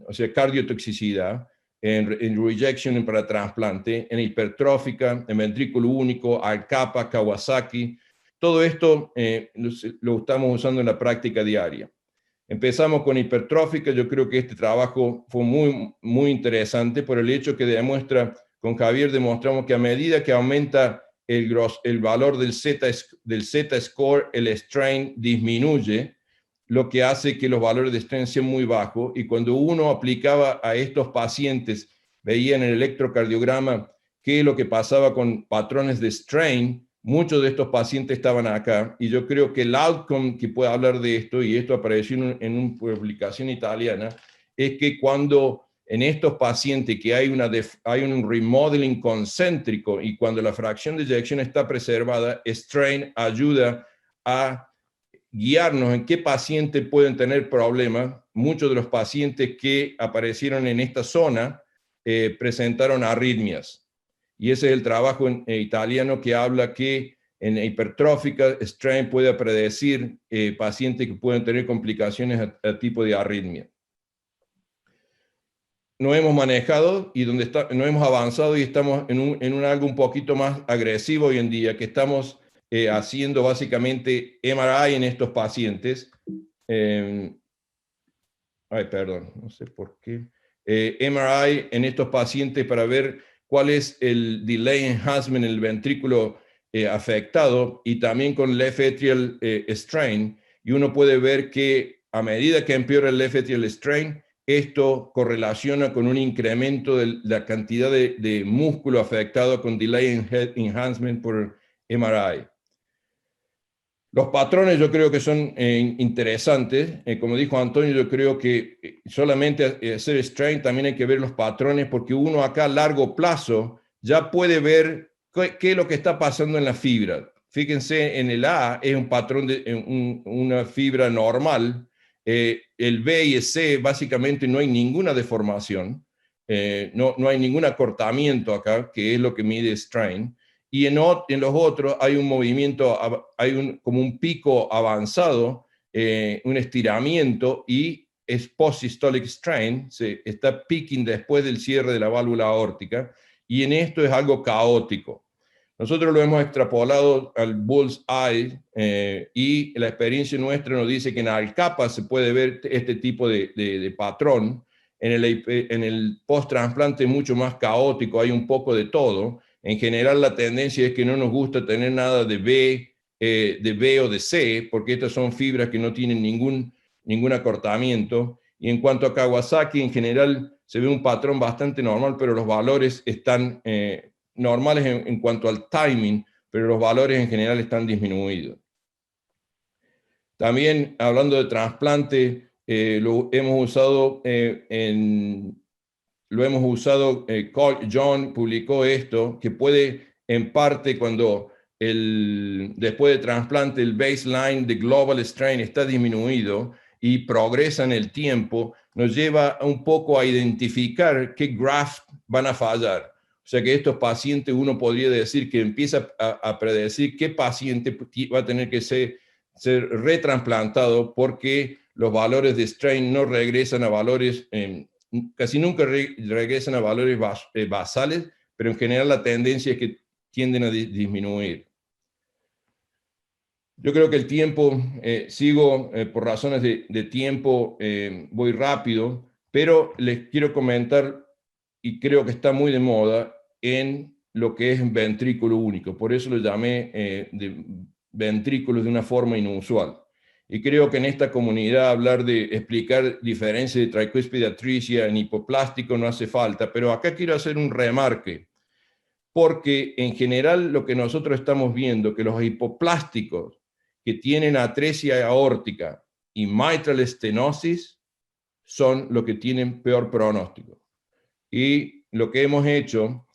o sea, cardiotoxicidad, en rejection para trasplante, en hipertrófica, en ventrículo único, ALCAPA, Kawasaki. Todo esto lo estamos usando en la práctica diaria. Empezamos con hipertrófica. Yo creo que este trabajo fue muy interesante por el hecho que demuestra, con Javier demostramos que a medida que aumenta el valor del Z-score, el strain disminuye, lo que hace que los valores de strain sean muy bajos, y cuando uno aplicaba a estos pacientes, veía en el electrocardiograma qué es lo que pasaba con patrones de strain, muchos de estos pacientes estaban acá, y yo creo que el outcome que puede hablar de esto, y esto apareció en una publicación italiana, es que cuando en estos pacientes que hay un remodeling concéntrico y cuando la fracción de eyección está preservada, strain ayuda a guiarnos en qué pacientes pueden tener problemas. Muchos de los pacientes que aparecieron en esta zona presentaron arritmias. Y ese es el trabajo italiano que habla que en hipertrófica, strain puede predecir pacientes que pueden tener complicaciones a tipo de arritmia. No hemos manejado y no hemos avanzado y estamos en algo un poquito más agresivo hoy en día, que estamos haciendo básicamente MRI en estos pacientes. Perdón, no sé por qué. MRI en estos pacientes para ver cuál es el delay enhancement en el ventrículo afectado, y también con left atrial strain, y uno puede ver que a medida que empeora el left atrial strain, esto correlaciona con un incremento de la cantidad de músculo afectado con delay enhancement por MRI. Los patrones yo creo que son interesantes. Como dijo Antonio, yo creo que solamente hacer strain también hay que ver los patrones, porque uno acá a largo plazo ya puede ver qué es lo que está pasando en la fibra. Fíjense, en el A es un patrón de una fibra normal. El B y el C básicamente no hay ninguna deformación, no hay ningún acortamiento acá, que es lo que mide strain. Y en los otros hay un movimiento, como un pico avanzado, un estiramiento, y es post-systolic strain, se está peaking después del cierre de la válvula aórtica, y en esto es algo caótico. Nosotros lo hemos extrapolado al bullseye y la experiencia nuestra nos dice que en Alcapa se puede ver este tipo de patrón. En el post-trasplante es mucho más caótico, hay un poco de todo. En general la tendencia es que no nos gusta tener nada de B o de C, porque estas son fibras que no tienen ningún acortamiento. Y en cuanto a Kawasaki, en general se ve un patrón bastante normal, pero los valores están normales en cuanto al timing, pero los valores en general están disminuidos. También, hablando de trasplante, lo hemos usado John publicó esto, que puede, en parte, cuando después de trasplante el baseline de global strain está disminuido y progresa en el tiempo, nos lleva un poco a identificar qué graft van a fallar. O sea que estos pacientes, uno podría decir que empieza a predecir qué paciente va a tener que ser retrasplantado, porque los valores de strain no regresan a valores, casi nunca regresan a valores basales, pero en general la tendencia es que tienden a disminuir. Yo creo que el tiempo, sigo por razones de tiempo, voy rápido, pero les quiero comentar, y creo que está muy de moda, en lo que es ventrículo único. Por eso lo llamé de ventrículos de una forma inusual. Y creo que en esta comunidad hablar de explicar diferencias de tricuspide atricia en hipoplástico no hace falta, pero acá quiero hacer un remarque, porque en general lo que nosotros estamos viendo, que los hipoplásticos que tienen atresia aórtica y mitral stenosis son los que tienen peor pronóstico. Y lo que hemos hecho,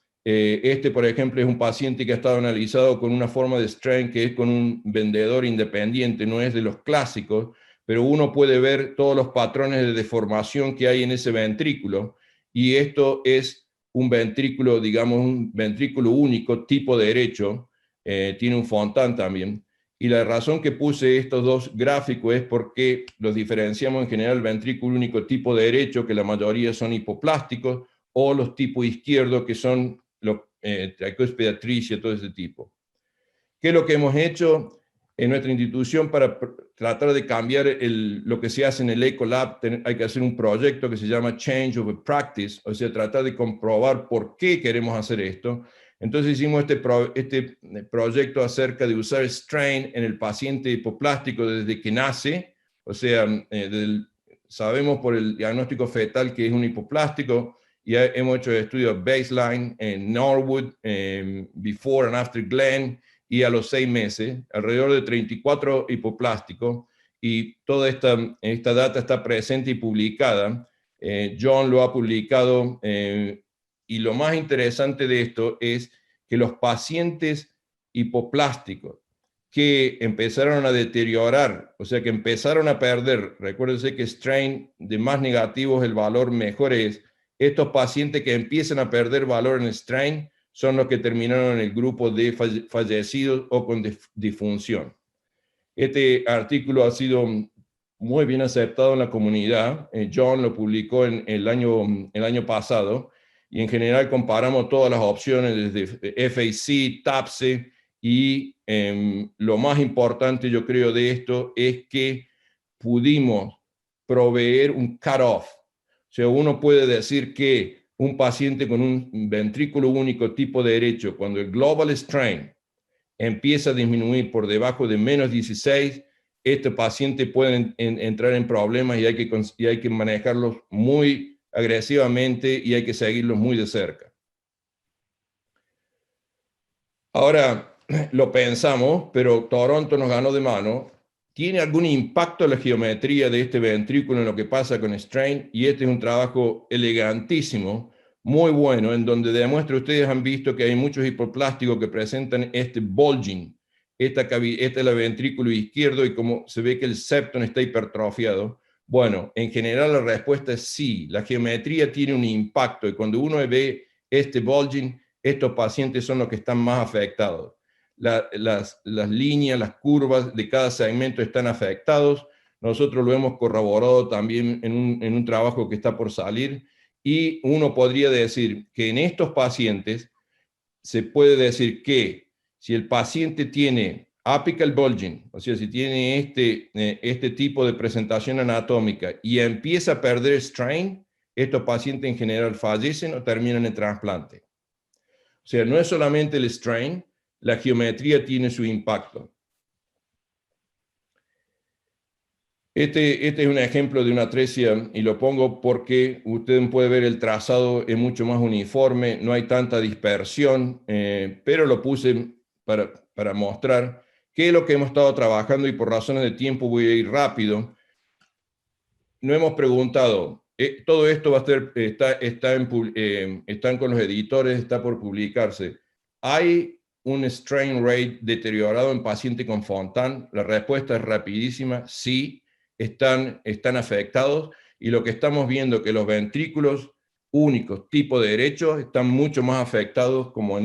por ejemplo, es un paciente que ha estado analizado con una forma de strain que es con un vendedor independiente, no es de los clásicos, pero uno puede ver todos los patrones de deformación que hay en ese ventrículo, y esto es un ventrículo, digamos, un ventrículo único, tipo derecho, tiene un Fontan también. Y la razón que puse estos dos gráficos es porque los diferenciamos en general, el ventrículo único tipo derecho, que la mayoría son hipoplásticos, o los tipos izquierdos, que son los tricuspide atricia, todo ese tipo. ¿Qué es lo que hemos hecho en nuestra institución para tratar de cambiar lo que se hace en el EcoLab? Hay que hacer un proyecto que se llama Change of Practice, o sea, tratar de comprobar por qué queremos hacer esto. Entonces hicimos este proyecto acerca de usar strain en el paciente hipoplástico desde que nace, O sea, sabemos por el diagnóstico fetal que es un hipoplástico, y hemos hecho estudios baseline en Norwood, before and after Glenn, y a los 6 meses, alrededor de 34 hipoplásticos, y toda esta data está presente y publicada. John lo ha publicado, y lo más interesante de esto es que los pacientes hipoplásticos que empezaron a deteriorar, o sea, que empezaron a perder, recuérdense que strain de más negativos el valor mejor es, estos pacientes que empiezan a perder valor en strain son los que terminaron en el grupo de fallecidos o con disfunción. Este artículo ha sido muy bien aceptado en la comunidad. John lo publicó el año pasado, y en general comparamos todas las opciones desde FAC, TAPSE, y lo más importante, yo creo, de esto es que pudimos proveer un cutoff. O sea, uno puede decir que un paciente con un ventrículo único tipo derecho, cuando el global strain empieza a disminuir por debajo de menos 16, este paciente puede entrar en problemas, y hay que manejarlos muy agresivamente, y hay que seguirlos muy de cerca. Ahora, lo pensamos, pero Toronto nos ganó de mano. ¿Tiene algún impacto la geometría de este ventrículo en lo que pasa con strain? Y este es un trabajo elegantísimo, muy bueno, en donde demuestra, ustedes han visto que hay muchos hipoplásticos que presentan este bulging. Este es el ventrículo izquierdo, y como se ve que el septum está hipertrofiado. Bueno, en general la respuesta es sí, la geometría tiene un impacto, y cuando uno ve este bulging, estos pacientes son los que están más afectados. Las líneas, las curvas de cada segmento están afectados. Nosotros lo hemos corroborado también en un trabajo que está por salir, y uno podría decir que en estos pacientes se puede decir que si el paciente tiene apical bulging, o sea, si tiene este tipo de presentación anatómica y empieza a perder strain, estos pacientes en general fallecen o terminan en trasplante. O sea, no es solamente el strain, la geometría tiene su impacto. Este es un ejemplo de una atresia, y lo pongo porque usted puede ver el trazado es mucho más uniforme, no hay tanta dispersión, pero lo puse para mostrar qué es lo que hemos estado trabajando, y por razones de tiempo voy a ir rápido. No hemos preguntado, todo esto va a ser, están con los editores, está por publicarse. ¿Hay un strain rate deteriorado en paciente con Fontan? La respuesta es rapidísima, sí, están afectados, y lo que estamos viendo es que los ventrículos únicos tipo derecho están mucho más afectados como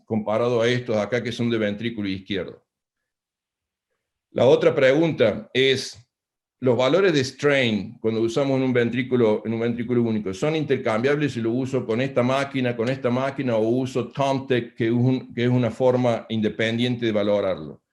comparado a estos acá que son de ventrículo izquierdo. La otra pregunta es, los valores de strain, cuando usamos en un ventrículo único, ¿son intercambiables si lo uso con esta máquina, o uso TomTec, que es una forma independiente de valorarlo?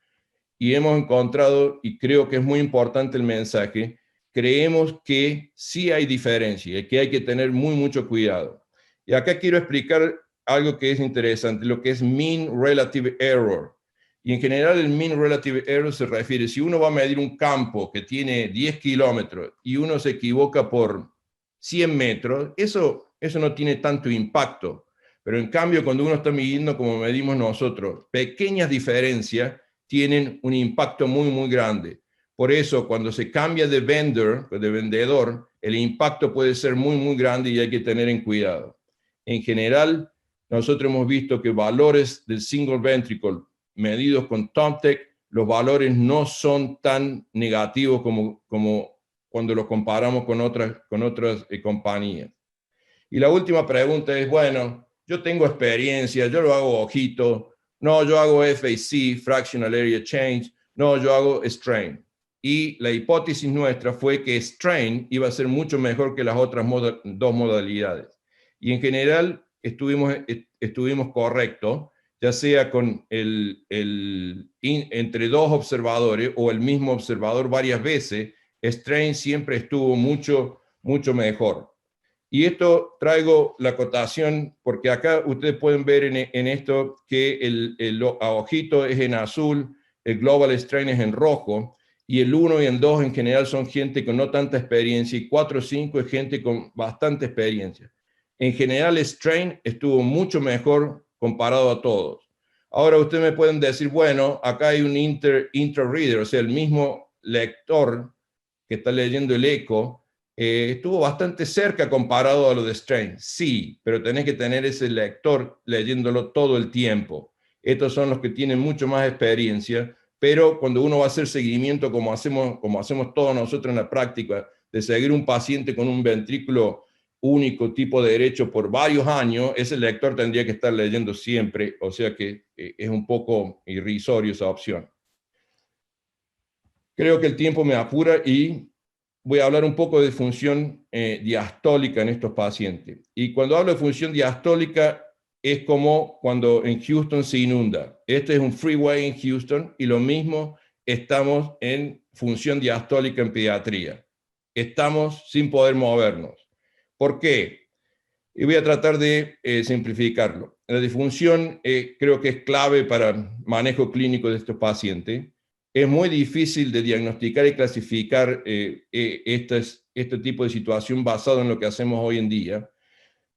Y hemos encontrado, y creo que es muy importante el mensaje, creemos que sí hay diferencia y que hay que tener mucho cuidado. Y acá quiero explicar algo que es interesante, lo que es mean relative error. Y en general el mean relative error se refiere, si uno va a medir un campo que tiene 10 kilómetros y uno se equivoca por 100 metros, eso no tiene tanto impacto. Pero en cambio, cuando uno está midiendo como medimos nosotros, pequeñas diferencias tienen un impacto muy grande. Por eso, cuando se cambia de vendedor, el impacto puede ser muy grande, y hay que tener en cuidado. En general, nosotros hemos visto que valores del single ventricle medidos con TomTec, los valores no son tan negativos como cuando los comparamos con otras compañías. Y la última pregunta es, bueno, yo tengo experiencia, yo lo hago ojito, no, yo hago FAC, Fractional Area Change, no, yo hago strain. Y la hipótesis nuestra fue que strain iba a ser mucho mejor que las otras dos modalidades. Y en general estuvimos correctos, ya sea con entre dos observadores o el mismo observador varias veces, strain siempre estuvo mucho mejor. Y esto traigo la acotación porque acá ustedes pueden ver en esto que el ojito es en azul, el global strain es en rojo, y el 1 y el 2 en general son gente con no tanta experiencia, y 4 o 5 es gente con bastante experiencia. En general, Strain estuvo mucho mejor comparado a todos. Ahora ustedes me pueden decir, bueno, acá hay un intra-reader, o sea, el mismo lector que está leyendo el eco, estuvo bastante cerca comparado a lo de Strain. Sí, pero tenés que tener ese lector leyéndolo todo el tiempo. Estos son los que tienen mucho más experiencia, pero cuando uno va a hacer seguimiento, como hacemos todos nosotros en la práctica, de seguir un paciente con un ventrículo único tipo de derecho por varios años, ese lector tendría que estar leyendo siempre, o sea que es un poco irrisorio esa opción. Creo que el tiempo me apura y voy a hablar un poco de función diastólica en estos pacientes. Y cuando hablo de función diastólica, es como cuando en Houston se inunda. Este es un freeway en Houston y lo mismo estamos en función diastólica en pediatría. Estamos sin poder movernos. ¿Por qué? Y voy a tratar de simplificarlo. La disfunción creo que es clave para el manejo clínico de estos pacientes. Es muy difícil de diagnosticar y clasificar este tipo de situación basado en lo que hacemos hoy en día.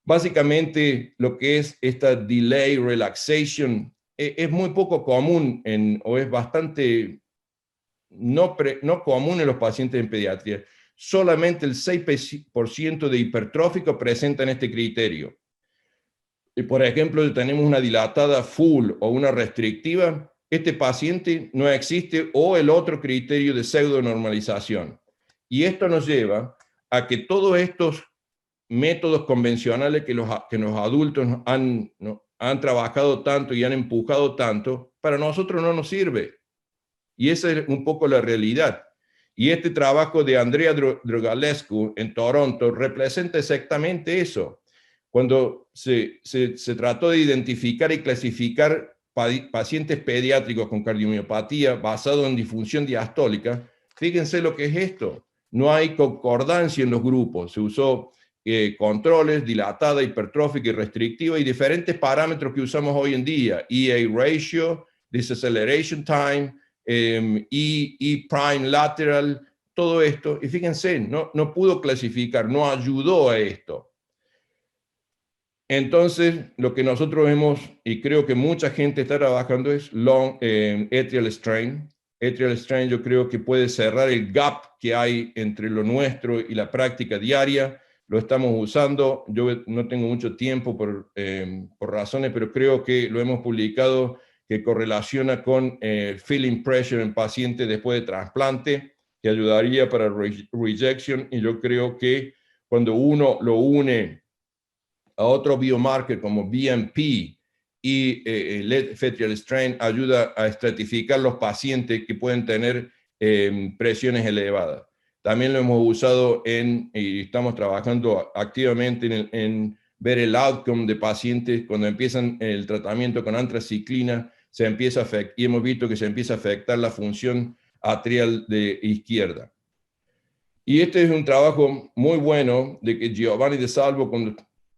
Básicamente, lo que es esta delay relaxation es muy poco común o es bastante no común en los pacientes en pediatría. Solamente el 6% de hipertrófico presentan este criterio. Y por ejemplo, tenemos una dilatada full o una restrictiva, este paciente no existe, o el otro criterio de pseudonormalización. Y esto nos lleva a que todos estos métodos convencionales que los adultos han trabajado tanto y han empujado tanto, para nosotros no nos sirve. Y esa es un poco la realidad. Y este trabajo de Andrea Drogalescu en Toronto representa exactamente eso. Cuando se trató de identificar y clasificar pacientes pediátricos con cardiomiopatía basado en disfunción diastólica, fíjense lo que es esto. No hay concordancia en los grupos. Se usó controles, dilatada, hipertrófica y restrictiva, y diferentes parámetros que usamos hoy en día. EA ratio, deceleration time, E prime lateral, todo esto. Y fíjense, no pudo clasificar, no ayudó a esto. Entonces, lo que nosotros vemos, y creo que mucha gente está trabajando, es atrial strain. Atrial strain yo creo que puede cerrar el gap que hay entre lo nuestro y la práctica diaria. Lo estamos usando. Yo no tengo mucho tiempo por razones, pero creo que lo hemos publicado, que correlaciona con feeling pressure en pacientes después de trasplante, que ayudaría para rejection. Y yo creo que cuando uno lo une a otro biomarker como BMP y left atrial strain, ayuda a estratificar los pacientes que pueden tener presiones elevadas. También lo hemos usado y estamos trabajando activamente en ver el outcome de pacientes cuando empiezan el tratamiento con antraciclina, y hemos visto que se empieza a afectar la función atrial de izquierda. Y este es un trabajo muy bueno de que Giovanni De Salvo, cuando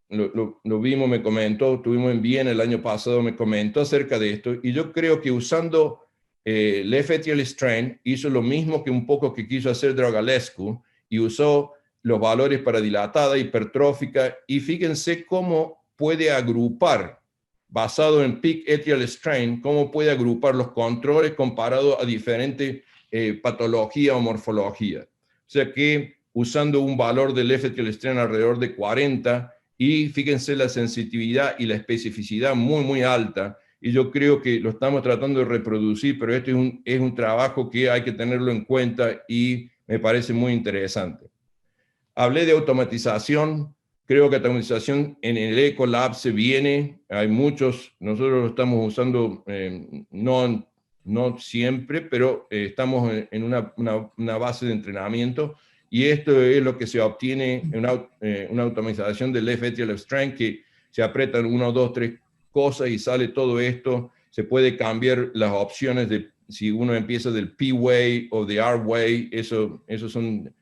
lo vimos, me comentó, estuvimos en Viena el año pasado, me comentó acerca de esto, y yo creo que usando left atrial strain hizo lo mismo que un poco que quiso hacer Drogalescu, y usó los valores para dilatada, hipertrófica, y fíjense cómo puede agrupar, basado en peak atrial strain, cómo puede agrupar los controles comparado a diferentes patologías o morfologías. O sea que usando un valor de left atrial strain alrededor de 40, y fíjense la sensitividad y la especificidad muy, muy alta. Y yo creo que lo estamos tratando de reproducir, pero este es un trabajo que hay que tenerlo en cuenta y me parece muy interesante. Hablé de automatización. Creo que automatización en el Ecolab se viene. Hay muchos, nosotros lo estamos usando, no siempre, pero estamos en una base de entrenamiento. Y esto es lo que se obtiene en una automatización del left atrial strain, que se apretan 1, 2, 3 cosas y sale todo esto. Se puede cambiar las opciones de si uno empieza del P-way o de R-way. Esos son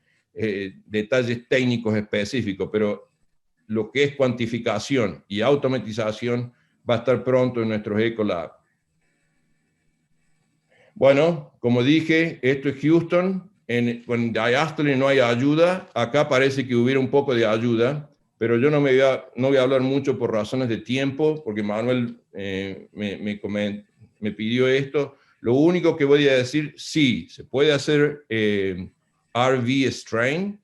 detalles técnicos específicos, pero lo que es cuantificación y automatización va a estar pronto en nuestros Ecolab. Bueno, como dije, esto es Houston. Con diástole no hay ayuda. Acá parece que hubiera un poco de ayuda, pero yo no voy a hablar mucho por razones de tiempo, porque Manuel me pidió esto. Lo único que voy a decir, sí, se puede hacer RV strain.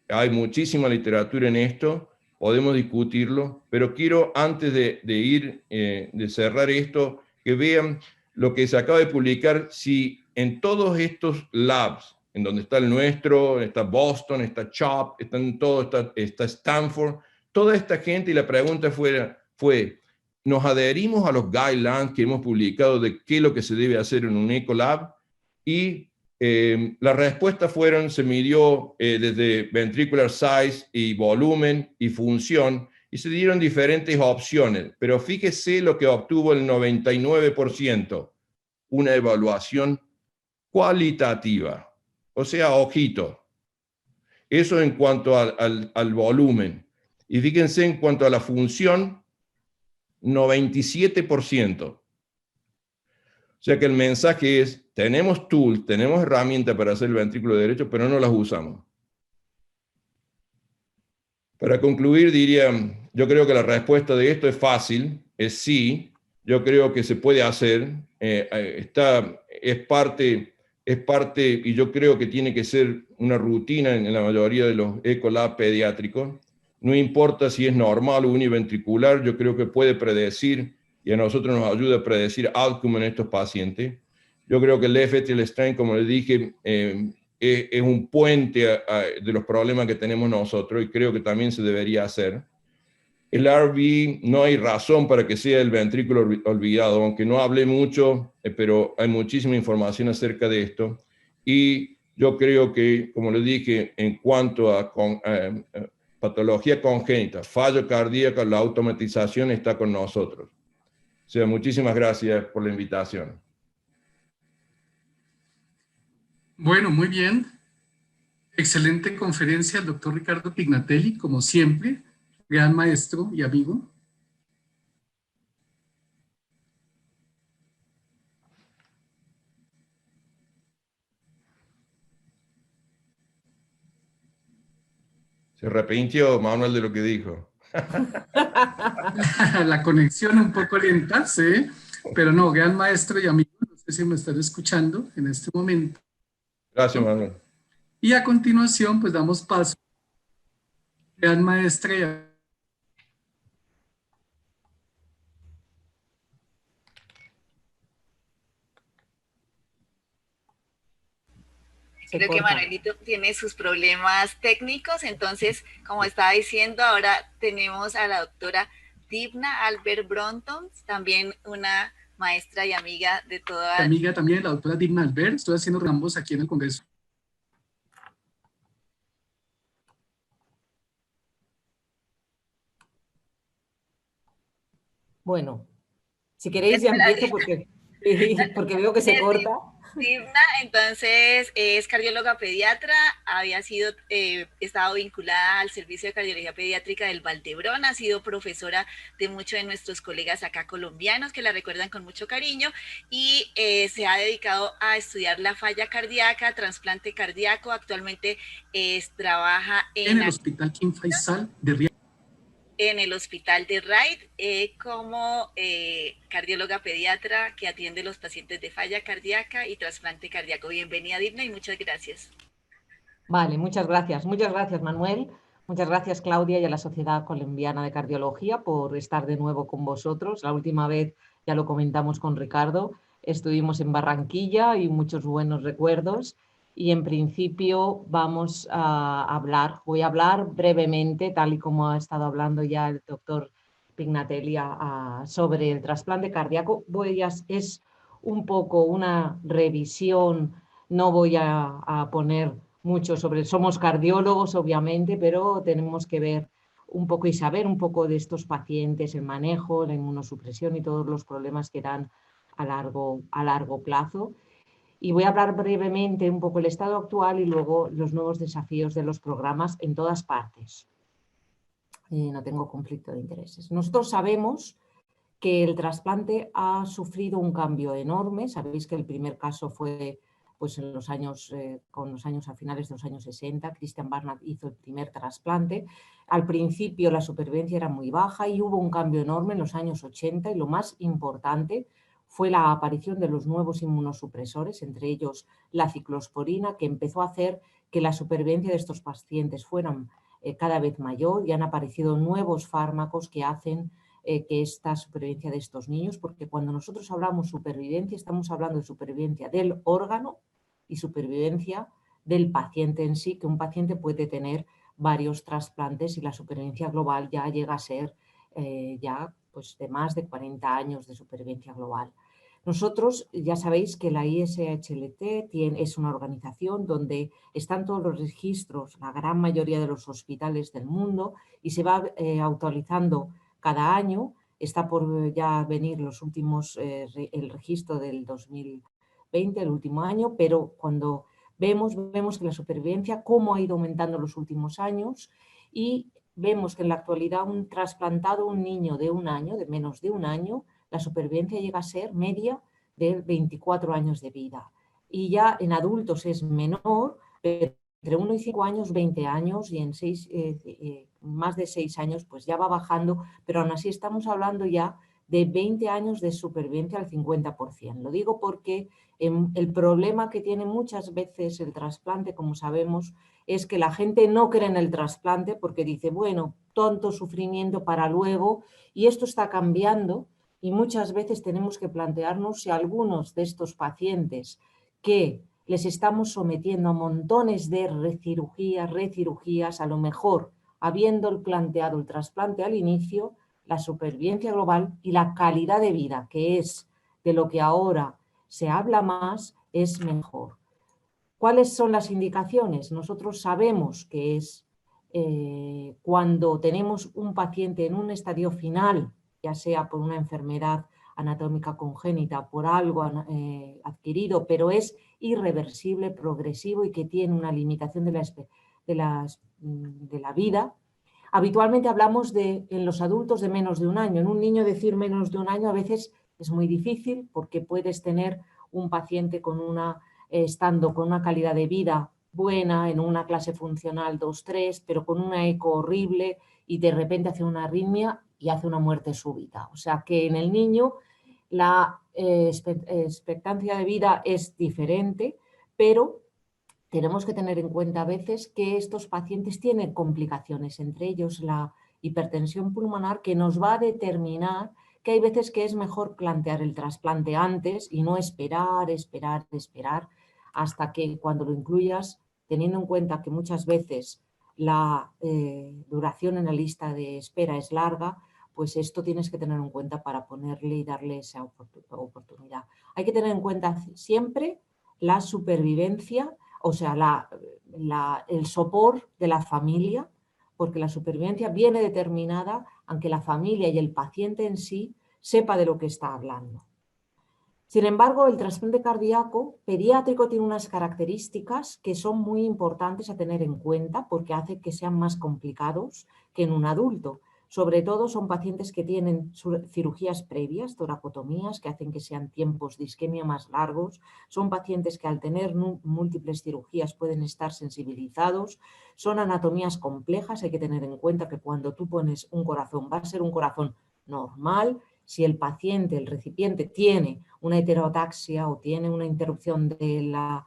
Hay muchísima literatura en esto, podemos discutirlo, pero quiero antes de cerrar esto, que vean lo que se acaba de publicar, si en todos estos labs, en donde está el nuestro, está Boston, está CHOP, está Stanford, toda esta gente, y la pregunta fue, ¿nos adherimos a los guidelines que hemos publicado de qué es lo que se debe hacer en un Ecolab? Y las respuestas se midió desde ventricular size y volumen y función, y se dieron diferentes opciones, pero fíjese lo que obtuvo el 99%, una evaluación cualitativa, o sea, ojito. Eso en cuanto al volumen. Y fíjense en cuanto a la función, 97%. O sea que el mensaje es, tenemos tools, tenemos herramientas para hacer el ventrículo derecho, pero no las usamos. Para concluir, diría, yo creo que la respuesta de esto es fácil, es sí. Yo creo que se puede hacer, es parte, y yo creo que tiene que ser una rutina en la mayoría de los Ecolab pediátricos. No importa si es normal o univentricular, yo creo que puede predecir, y a nosotros nos ayuda a predecir outcome en estos pacientes. Yo creo que el left atrial strain, como les dije, es un puente de los problemas que tenemos nosotros, y creo que también se debería hacer. El RV no hay razón para que sea el ventrículo olvidado, aunque no hablé mucho, pero hay muchísima información acerca de esto. Y yo creo que, como les dije, en cuanto a patología congénita, fallo cardíaco, la automatización está con nosotros. O sea, muchísimas gracias por la invitación. Bueno, muy bien. Excelente conferencia, el doctor Ricardo Pignatelli, como siempre, gran maestro y amigo. Se arrepintió Manuel de lo que dijo. La conexión un poco lenta, sí, pero no, gran maestro y amigo, no sé si me están escuchando en este momento. Gracias, Manuel. Y a continuación, pues damos paso a gran maestra y Creo que Manuelito tiene sus problemas técnicos, entonces, como estaba diciendo, ahora tenemos a la doctora Divna Albert Bronton, también una maestra y amiga de toda... Amiga también, la doctora Divna Albert, estoy haciendo rambos aquí en el Congreso. Bueno, si queréis ya empiezo porque veo que se corta. Divna, entonces, es cardióloga pediatra, estado vinculada al servicio de cardiología pediátrica del Valdebrón, ha sido profesora de muchos de nuestros colegas acá colombianos que la recuerdan con mucho cariño, y se ha dedicado a estudiar la falla cardíaca, trasplante cardíaco. Actualmente trabaja en el Hospital King Faisal de Riyadh. En el hospital de Riyadh como cardióloga pediatra que atiende a los pacientes de falla cardíaca y trasplante cardíaco. Bienvenida, Divna, y muchas gracias. Vale, muchas gracias. Muchas gracias, Manuel. Muchas gracias, Claudia, y a la Sociedad Colombiana de Cardiología por estar de nuevo con vosotros. La última vez, ya lo comentamos con Ricardo, estuvimos en Barranquilla y muchos buenos recuerdos. Y en principio voy a hablar brevemente, tal y como ha estado hablando ya el doctor Pignatelli, sobre el trasplante cardíaco. Es un poco una revisión, no voy a poner mucho somos cardiólogos obviamente, pero tenemos que ver un poco y saber un poco de estos pacientes, el manejo, la inmunosupresión y todos los problemas que dan a largo plazo. Y voy a hablar brevemente un poco el estado actual y luego los nuevos desafíos de los programas en todas partes. No tengo conflicto de intereses. Nosotros sabemos que el trasplante ha sufrido un cambio enorme. Sabéis que el primer caso fue pues, en los años, a finales de los años 60, Christian Barnard hizo el primer trasplante. Al principio la supervivencia era muy baja y hubo un cambio enorme en los años 80 y lo más importante fue la aparición de los nuevos inmunosupresores, entre ellos la ciclosporina, que empezó a hacer que la supervivencia de estos pacientes fueran cada vez mayor, y han aparecido nuevos fármacos que hacen que esta supervivencia de estos niños, porque cuando nosotros hablamos supervivencia, estamos hablando de supervivencia del órgano y supervivencia del paciente en sí, que un paciente puede tener varios trasplantes y la supervivencia global ya llega a ser pues, de más de 40 años de supervivencia global. Nosotros ya sabéis que la ISHLT es una organización donde están todos los registros, la gran mayoría de los hospitales del mundo, y se va actualizando cada año. Está por ya venir los últimos, el registro del 2020, el último año, pero cuando vemos que la supervivencia, cómo ha ido aumentando en los últimos años, y vemos que en la actualidad un trasplantado, un niño de un año, de menos de un año, la supervivencia llega a ser media de 24 años de vida. Y ya en adultos es menor, pero entre 1 y 5 años, 20 años, y en más de 6 años pues ya va bajando, pero aún así estamos hablando ya de 20 años de supervivencia al 50%. Lo digo porque el problema que tiene muchas veces el trasplante, como sabemos, es que la gente no cree en el trasplante porque dice, bueno, tonto sufrimiento para luego, y esto está cambiando. Y muchas veces tenemos que plantearnos si algunos de estos pacientes que les estamos sometiendo a montones de recirugías, a lo mejor habiendo planteado el trasplante al inicio, la supervivencia global y la calidad de vida, que es de lo que ahora se habla más, es mejor. ¿Cuáles son las indicaciones? Nosotros sabemos que es cuando tenemos un paciente en un estadio final, ya sea por una enfermedad anatómica congénita, por algo adquirido, pero es irreversible, progresivo y que tiene una limitación de la vida. Habitualmente hablamos en los adultos de menos de un año. En un niño decir menos de un año a veces es muy difícil porque puedes tener un paciente estando con una calidad de vida buena, en una clase funcional 2-3, pero con una eco horrible y de repente hace una arritmia y hace una muerte súbita. O sea que en el niño la expectancia de vida es diferente, pero tenemos que tener en cuenta a veces que estos pacientes tienen complicaciones, entre ellos la hipertensión pulmonar, que nos va a determinar que hay veces que es mejor plantear el trasplante antes y no esperar hasta que cuando lo incluyas, teniendo en cuenta que muchas veces la duración en la lista de espera es larga, pues esto tienes que tener en cuenta para ponerle y darle esa oportunidad. Hay que tener en cuenta siempre la supervivencia, o sea, el sopor de la familia, porque la supervivencia viene determinada aunque la familia y el paciente en sí sepa de lo que está hablando. Sin embargo, el trasplante cardíaco pediátrico tiene unas características que son muy importantes a tener en cuenta porque hace que sean más complicados que en un adulto. Sobre todo son pacientes que tienen cirugías previas, toracotomías, que hacen que sean tiempos de isquemia más largos. Son pacientes que al tener múltiples cirugías pueden estar sensibilizados. Son anatomías complejas, hay que tener en cuenta que cuando tú pones un corazón va a ser un corazón normal. Si el paciente, el recipiente, tiene una heterotaxia o tiene una interrupción de la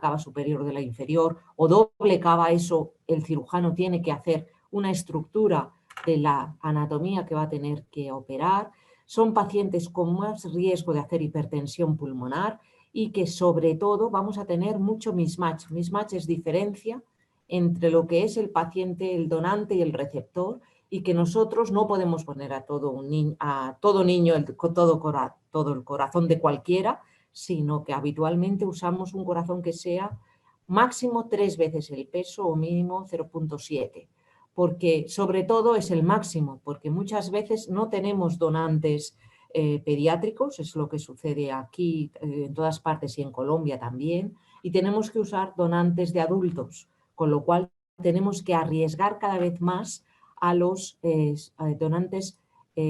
cava superior o de la inferior o doble cava, eso el cirujano tiene que hacer una estructura de la anatomía que va a tener que operar. Son pacientes con más riesgo de hacer hipertensión pulmonar y que sobre todo vamos a tener mucho mismatch. Mismatch es diferencia entre lo que es el paciente, el donante y el receptor, y que nosotros no podemos poner a todo niño todo el corazón de cualquiera, sino que habitualmente usamos un corazón que sea máximo 3 veces el peso o mínimo 0,7, porque sobre todo es el máximo, porque muchas veces no tenemos donantes pediátricos, es lo que sucede aquí en todas partes y en Colombia también, y tenemos que usar donantes de adultos, con lo cual tenemos que arriesgar cada vez más a los donantes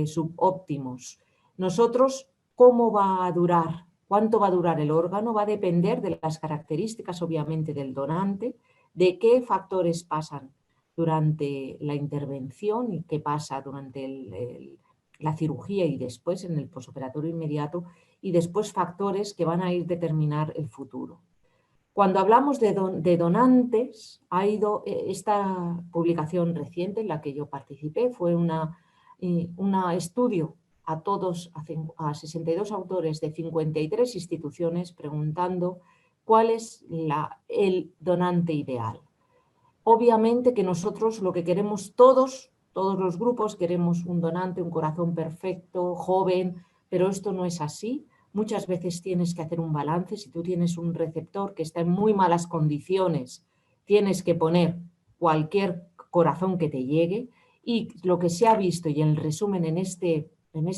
subóptimos. Nosotros, ¿cómo va a durar? ¿Cuánto va a durar el órgano? Va a depender de las características, obviamente, del donante, de qué factores pasan durante la intervención y qué pasa durante la cirugía y después en el posoperatorio inmediato, y después factores que van a ir a determinar el futuro. Cuando hablamos de donantes, ha ido esta publicación reciente en la que yo participé, fue un estudio a 62 autores de 53 instituciones preguntando cuál es el donante ideal. Obviamente que nosotros lo que queremos todos los grupos queremos un donante, un corazón perfecto, joven, pero esto no es así. Muchas veces tienes que hacer un balance. Si tú tienes un receptor que está en muy malas condiciones, tienes que poner cualquier corazón que te llegue. Y lo que se ha visto, y el resumen en este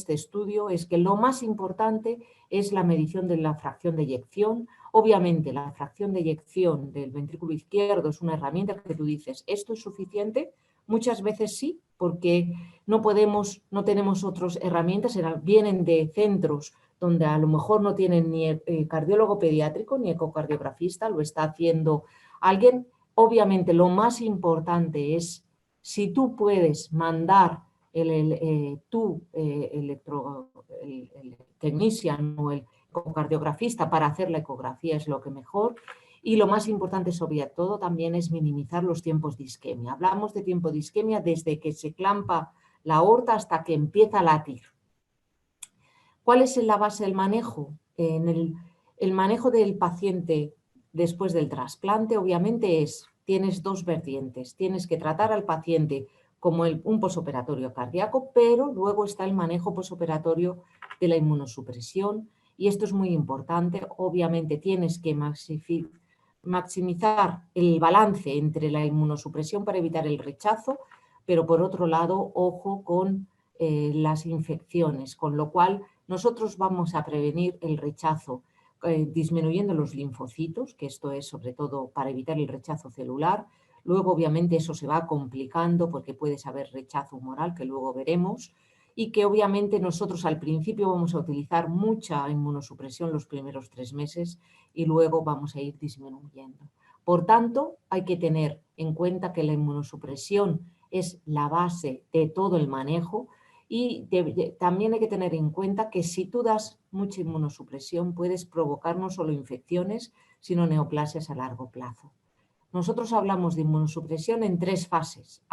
estudio, es que lo más importante es la medición de la fracción de eyección. Obviamente, la fracción de eyección del ventrículo izquierdo es una herramienta que tú dices, ¿esto es suficiente? Muchas veces sí, porque no tenemos otras herramientas, vienen de centros donde a lo mejor no tienen ni cardiólogo pediátrico ni ecocardiografista, lo está haciendo alguien. Obviamente, lo más importante es si tú puedes mandar el technician o el ecocardiografista para hacer la ecografía, es lo que mejor. Y lo más importante sobre todo también es minimizar los tiempos de isquemia. Hablamos de tiempo de isquemia desde que se clampa la aorta hasta que empieza a latir. ¿Cuál es la base del manejo? El manejo del paciente después del trasplante, obviamente tienes dos vertientes. Tienes que tratar al paciente como un posoperatorio cardíaco, pero luego está el manejo posoperatorio de la inmunosupresión, y esto es muy importante. Obviamente tienes que maximizar el balance entre la inmunosupresión para evitar el rechazo, pero por otro lado, ojo con las infecciones, con lo cual nosotros vamos a prevenir el rechazo disminuyendo los linfocitos, que esto es sobre todo para evitar el rechazo celular. Luego, obviamente, eso se va complicando porque puede haber rechazo humoral, que luego veremos, y que obviamente nosotros al principio vamos a utilizar mucha inmunosupresión los primeros 3 meses y luego vamos a ir disminuyendo. Por tanto, hay que tener en cuenta que la inmunosupresión es la base de todo el manejo, y también hay que tener en cuenta que si tú das mucha inmunosupresión puedes provocar no solo infecciones, sino neoplasias a largo plazo. Nosotros hablamos de inmunosupresión en 3 fases.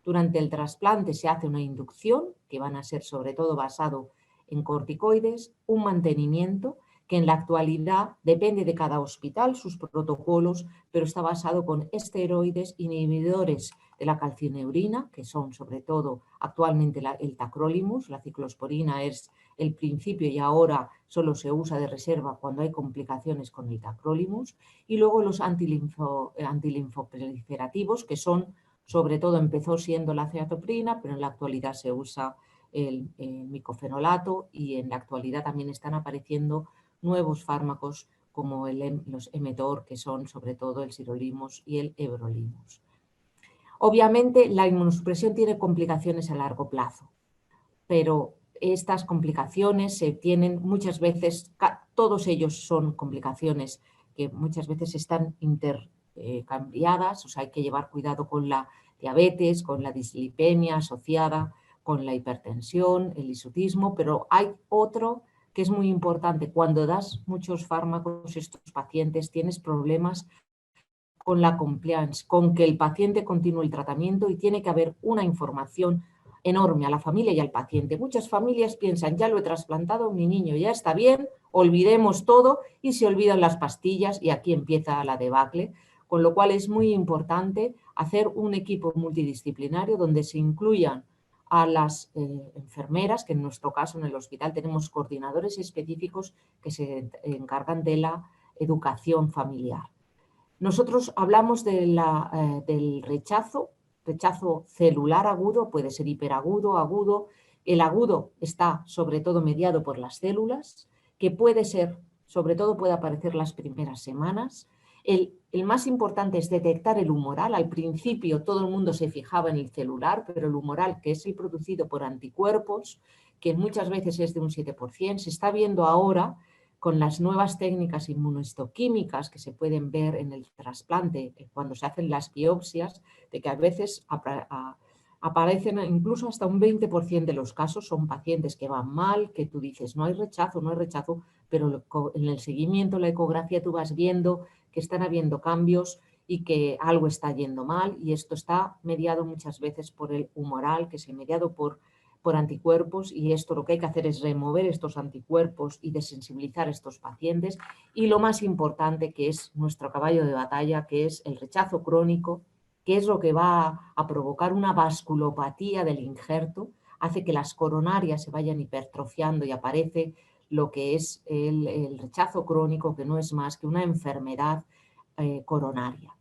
Durante el trasplante se hace una inducción, que van a ser sobre todo basado en corticoides, un mantenimiento, que en la actualidad depende de cada hospital, sus protocolos, pero está basado con esteroides, inhibidores de la calcineurina, que son sobre todo actualmente el tacrolimus. La ciclosporina es el principio y ahora solo se usa de reserva cuando hay complicaciones con el tacrolimus, y luego los antilinfoproliferativos, que son sobre todo, empezó siendo la ceatoprina, pero en la actualidad se usa el micofenolato, y en la actualidad también están apareciendo nuevos fármacos como los mTOR, que son sobre todo el sirolimus y el everolimus. Obviamente la inmunosupresión tiene complicaciones a largo plazo, pero estas complicaciones se tienen muchas veces, todos ellos son complicaciones que muchas veces están intercambiadas, o sea, hay que llevar cuidado con la diabetes, con la dislipemia asociada, con la hipertensión, el hirsutismo, pero hay otro que es muy importante. Cuando das muchos fármacos a estos pacientes tienes problemas con la compliance, con que el paciente continúe el tratamiento, y tiene que haber una información enorme a la familia y al paciente. Muchas familias piensan, ya lo he trasplantado, mi niño ya está bien, olvidemos todo, y se olvidan las pastillas y aquí empieza la debacle, con lo cual es muy importante hacer un equipo multidisciplinario donde se incluyan a las enfermeras, que en nuestro caso en el hospital tenemos coordinadores específicos que se encargan de la educación familiar. Nosotros hablamos del rechazo celular agudo, puede ser hiperagudo, agudo. El agudo está sobre todo mediado por las células, que puede ser, sobre todo puede aparecer las primeras semanas. El más importante es detectar el humoral. Al principio todo el mundo se fijaba en el celular, pero el humoral, que es el producido por anticuerpos, que muchas veces es de un 7%, se está viendo ahora con las nuevas técnicas inmunohistoquímicas que se pueden ver en el trasplante cuando se hacen las biopsias, de que a veces aparecen incluso hasta un 20% de los casos, son pacientes que van mal, que tú dices no hay rechazo, pero en el seguimiento, la ecografía, tú vas viendo que están habiendo cambios y que algo está yendo mal, y esto está mediado muchas veces por el humoral, que es mediado por anticuerpos, y esto lo que hay que hacer es remover estos anticuerpos y desensibilizar a estos pacientes. Y lo más importante, que es nuestro caballo de batalla, que es el rechazo crónico, que es lo que va a provocar una vasculopatía del injerto, hace que las coronarias se vayan hipertrofiando y aparece lo que es el rechazo crónico, que no es más que una enfermedad coronaria.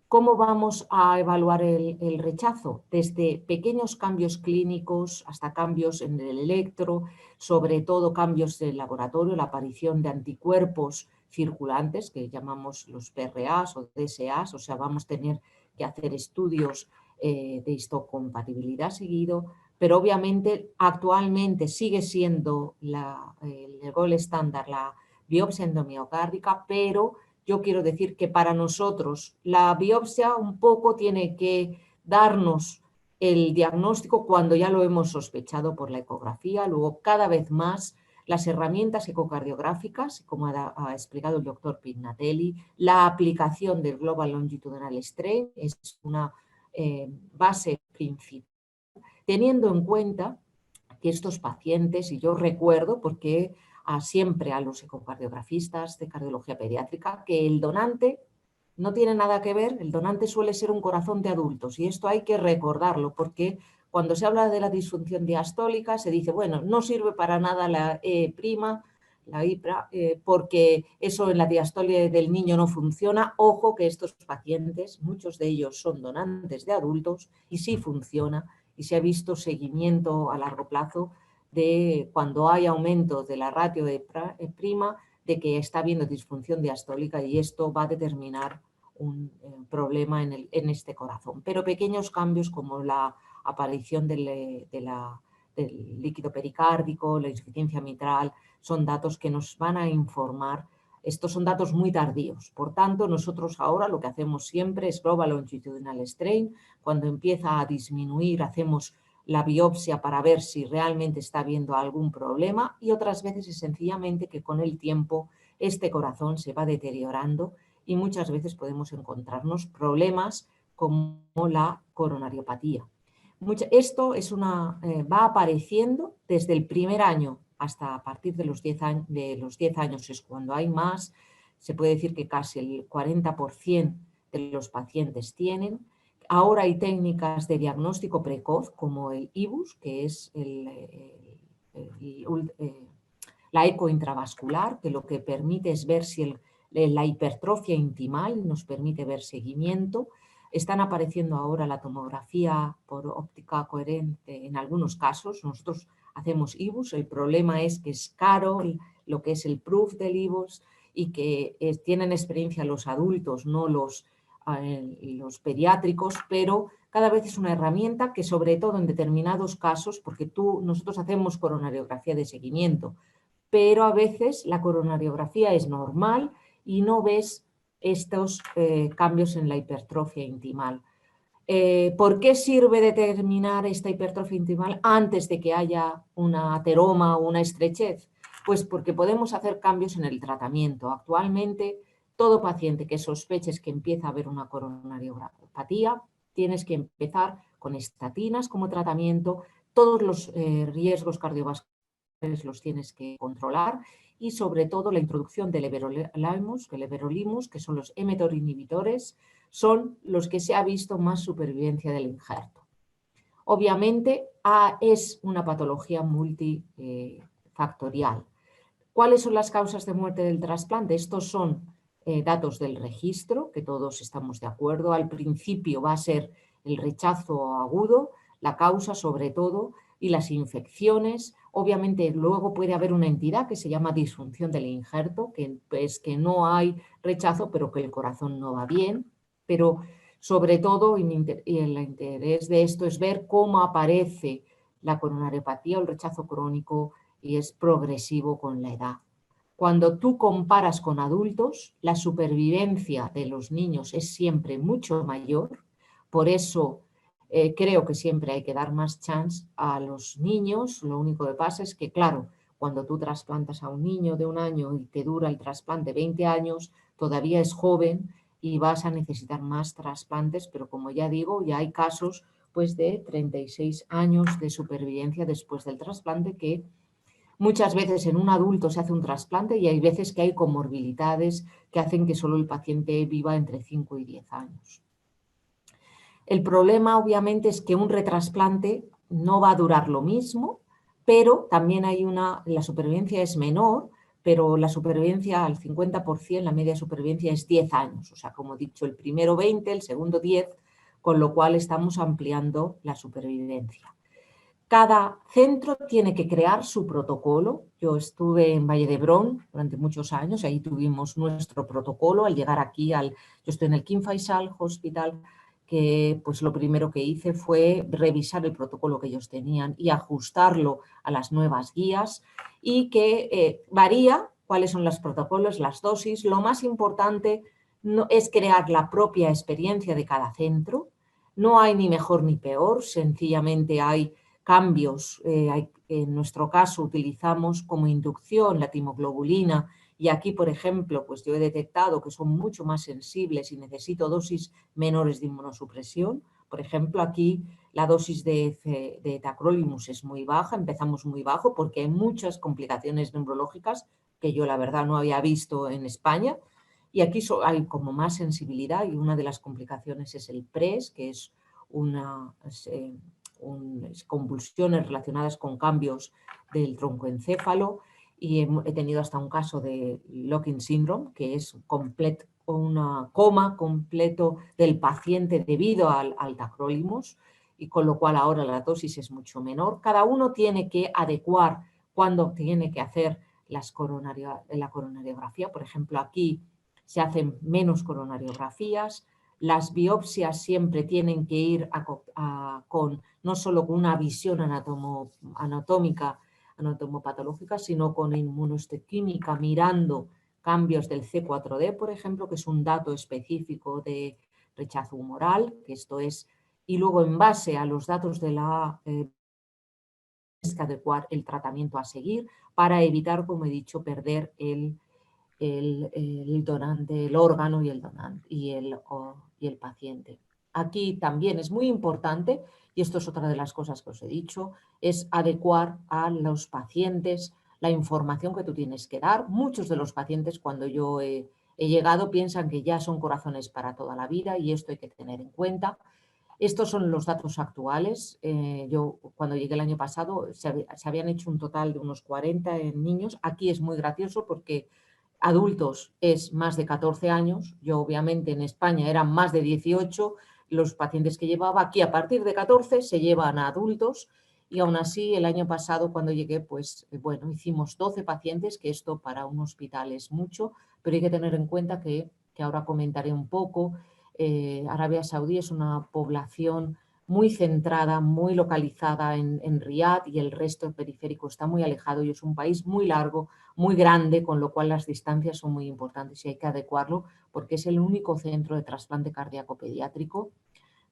¿Cómo vamos a evaluar el rechazo? Desde pequeños cambios clínicos hasta cambios en el electro, sobre todo cambios del laboratorio, la aparición de anticuerpos circulantes, que llamamos los PRAs o DSAs, o sea, vamos a tener que hacer estudios de histocompatibilidad seguido, pero obviamente actualmente sigue siendo el gol estándar la biopsia endomiocárdica, pero yo quiero decir que para nosotros la biopsia un poco tiene que darnos el diagnóstico cuando ya lo hemos sospechado por la ecografía. Luego, cada vez más, las herramientas ecocardiográficas, como ha explicado el doctor Pignatelli, la aplicación del Global Longitudinal Strain es una base principal, teniendo en cuenta que estos pacientes, y yo recuerdo, porque siempre a los ecocardiografistas de cardiología pediátrica, que el donante no tiene nada que ver, el donante suele ser un corazón de adultos, y esto hay que recordarlo, porque cuando se habla de la disfunción diastólica se dice, bueno, no sirve para nada la E', la IPRA, porque eso en la diastolia del niño no funciona. Ojo que estos pacientes, muchos de ellos son donantes de adultos y sí funciona, y se ha visto seguimiento a largo plazo de cuando hay aumento de la ratio de prima, de que está habiendo disfunción diastólica, y esto va a determinar un problema en este corazón. Pero pequeños cambios como la aparición del líquido pericárdico, la insuficiencia mitral, son datos que nos van a informar. Estos son datos muy tardíos. Por tanto, nosotros ahora lo que hacemos siempre es Global Longitudinal Strain. Cuando empieza a disminuir, hacemos la biopsia para ver si realmente está habiendo algún problema, y otras veces es sencillamente que con el tiempo este corazón se va deteriorando y muchas veces podemos encontrarnos problemas como la coronariopatía. Esto es va apareciendo desde el primer año hasta a partir de los 10 años, es cuando hay más. Se puede decir que casi el 40% de los pacientes tienen. Ahora hay técnicas de diagnóstico precoz como el IBUS, que es la eco intravascular, que lo que permite es ver si la hipertrofia intimal, nos permite ver seguimiento. Están apareciendo ahora la tomografía por óptica coherente en algunos casos. Nosotros hacemos IBUS, el problema es que es caro lo que es el proof del IBUS, y que tienen experiencia los adultos, no los pediátricos, pero cada vez es una herramienta que, sobre todo en determinados casos, porque nosotros hacemos coronariografía de seguimiento, pero a veces la coronariografía es normal y no ves estos cambios en la hipertrofia intimal. ¿Por qué sirve determinar esta hipertrofia intimal antes de que haya una ateroma o una estrechez? Pues porque podemos hacer cambios en el tratamiento. Actualmente, todo paciente que sospeches que empieza a haber una coronariopatía, tienes que empezar con estatinas como tratamiento. Todos los riesgos cardiovasculares los tienes que controlar, y sobre todo la introducción del everolimus, que son los mTOR inhibidores, son los que se ha visto más supervivencia del injerto. Obviamente es una patología multifactorial. ¿Cuáles son las causas de muerte del trasplante? Estos son datos del registro, que todos estamos de acuerdo. Al principio va a ser el rechazo agudo, la causa sobre todo, y las infecciones. Obviamente luego puede haber una entidad que se llama disfunción del injerto, que es que no hay rechazo, pero que el corazón no va bien. Pero sobre todo, y el interés de esto es ver cómo aparece la coronariopatía o el rechazo crónico, y es progresivo con la edad. Cuando tú comparas con adultos, la supervivencia de los niños es siempre mucho mayor, por eso creo que siempre hay que dar más chance a los niños. Lo único que pasa es que, claro, cuando tú trasplantas a un niño de 1 año y te dura el trasplante 20 años, todavía es joven y vas a necesitar más trasplantes, pero como ya digo, ya hay casos pues de 36 años de supervivencia después del trasplante, que muchas veces en un adulto se hace un trasplante y hay veces que hay comorbilidades que hacen que solo el paciente viva entre 5 y 10 años. El problema obviamente es que un retrasplante no va a durar lo mismo, pero también la supervivencia es menor, pero la supervivencia al 50%, la media supervivencia es 10 años. O sea, como he dicho, el primero 20, el segundo 10, con lo cual estamos ampliando la supervivencia. Cada centro tiene que crear su protocolo. Yo estuve en Valle d'Hebron durante muchos años y ahí tuvimos nuestro protocolo. Al llegar aquí, yo estoy en el King Faisal Hospital, que pues lo primero que hice fue revisar el protocolo que ellos tenían y ajustarlo a las nuevas guías, y que varía cuáles son los protocolos, las dosis. Lo más importante no es crear la propia experiencia de cada centro. No hay ni mejor ni peor, sencillamente hay cambios. En nuestro caso utilizamos como inducción la timoglobulina, y aquí, por ejemplo, pues yo he detectado que son mucho más sensibles y necesito dosis menores de inmunosupresión. Por ejemplo, aquí la dosis de tacrolimus es muy baja, empezamos muy bajo porque hay muchas complicaciones neurológicas que yo la verdad no había visto en España, y aquí hay como más sensibilidad, y una de las complicaciones es el PRES, que es convulsiones relacionadas con cambios del troncoencéfalo, y he tenido hasta un caso de Locking Syndrome, que es una coma completo del paciente debido al tacrolimus, y con lo cual ahora la dosis es mucho menor. Cada uno tiene que adecuar cuando tiene que hacer la coronariografía. Por ejemplo, aquí se hacen menos coronariografías. Las biopsias siempre tienen que ir con no solo con una visión anatómica, anatomopatológica, sino con inmunohistoquímica, mirando cambios del C4D, por ejemplo, que es un dato específico de rechazo humoral, que esto es, y luego en base a los datos de la es que adecuar el tratamiento a seguir para evitar, como he dicho, perder el donante, el órgano y el donante y el paciente. Aquí también es muy importante, y esto es otra de las cosas que os he dicho, es adecuar a los pacientes la información que tú tienes que dar. Muchos de los pacientes, cuando yo he llegado, piensan que ya son corazones para toda la vida, y esto hay que tener en cuenta. Estos son los datos actuales. Yo cuando llegué el año pasado se habían hecho un total de unos 40 en niños. Aquí es muy gracioso porque adultos es más de 14 años. Yo obviamente en España eran más de 18 los pacientes que llevaba. Aquí a partir de 14 se llevan a adultos, y aún así el año pasado cuando llegué, pues bueno, hicimos 12 pacientes, que esto para un hospital es mucho, pero hay que tener en cuenta que ahora comentaré un poco. Arabia Saudí es una población muy centrada, muy localizada en Riad, y el resto periférico está muy alejado, y es un país muy largo, muy grande, con lo cual las distancias son muy importantes y hay que adecuarlo porque es el único centro de trasplante cardíaco pediátrico.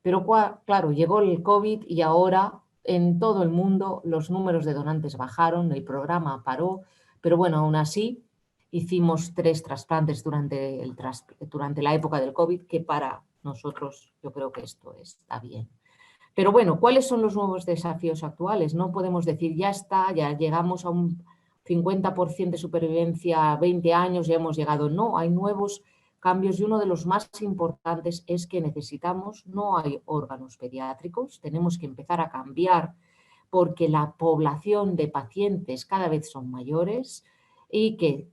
Pero claro, llegó el COVID y ahora en todo el mundo los números de donantes bajaron, el programa paró, pero bueno, aún así hicimos 3 trasplantes durante la época del COVID, que para nosotros yo creo que esto está bien. Pero bueno, ¿cuáles son los nuevos desafíos actuales? No podemos decir ya está, ya llegamos a un 50% de supervivencia, 20 años, ya hemos llegado. No, hay nuevos cambios, y uno de los más importantes es que no hay órganos pediátricos, tenemos que empezar a cambiar porque la población de pacientes cada vez son mayores, y que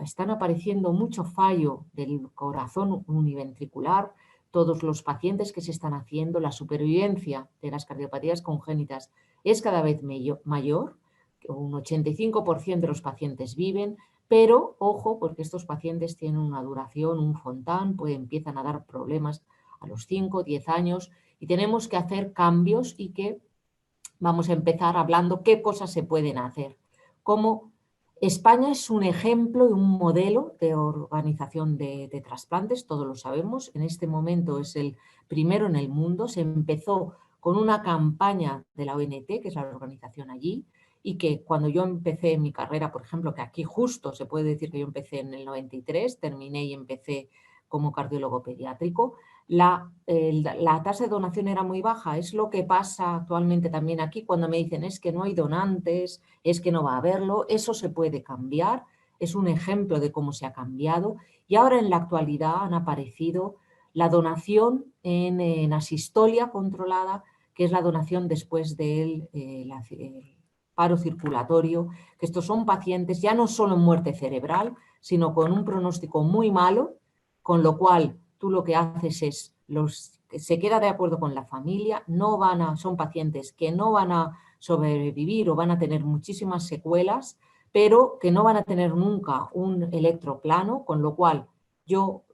están apareciendo mucho fallo del corazón univentricular. Todos los pacientes que se están haciendo, la supervivencia de las cardiopatías congénitas es cada vez mayor. un 85% de los pacientes viven, pero ojo, porque estos pacientes tienen una duración, un fontán, pues empiezan a dar problemas a los 5, 10 años y tenemos que hacer cambios y que vamos a empezar hablando qué cosas se pueden hacer. Como España es un ejemplo y un modelo de organización de trasplantes, todos lo sabemos, en este momento es el primero en el mundo, se empezó con una campaña de la ONT, que es la organización allí, y que cuando yo empecé mi carrera, por ejemplo, que aquí justo se puede decir que yo empecé en el 93, terminé y empecé como cardiólogo pediátrico, la tasa de donación era muy baja. Es lo que pasa actualmente también aquí cuando me dicen es que no hay donantes, es que no va a haberlo. Eso se puede cambiar, es un ejemplo de cómo se ha cambiado y ahora en la actualidad han aparecido la donación en asistolia controlada, que es la donación después del paro circulatorio, que estos son pacientes ya no solo en muerte cerebral, sino con un pronóstico muy malo, con lo cual tú lo que haces es, se queda de acuerdo con la familia, son pacientes que no van a sobrevivir o van a tener muchísimas secuelas, pero que no van a tener nunca un electroplano, con lo cual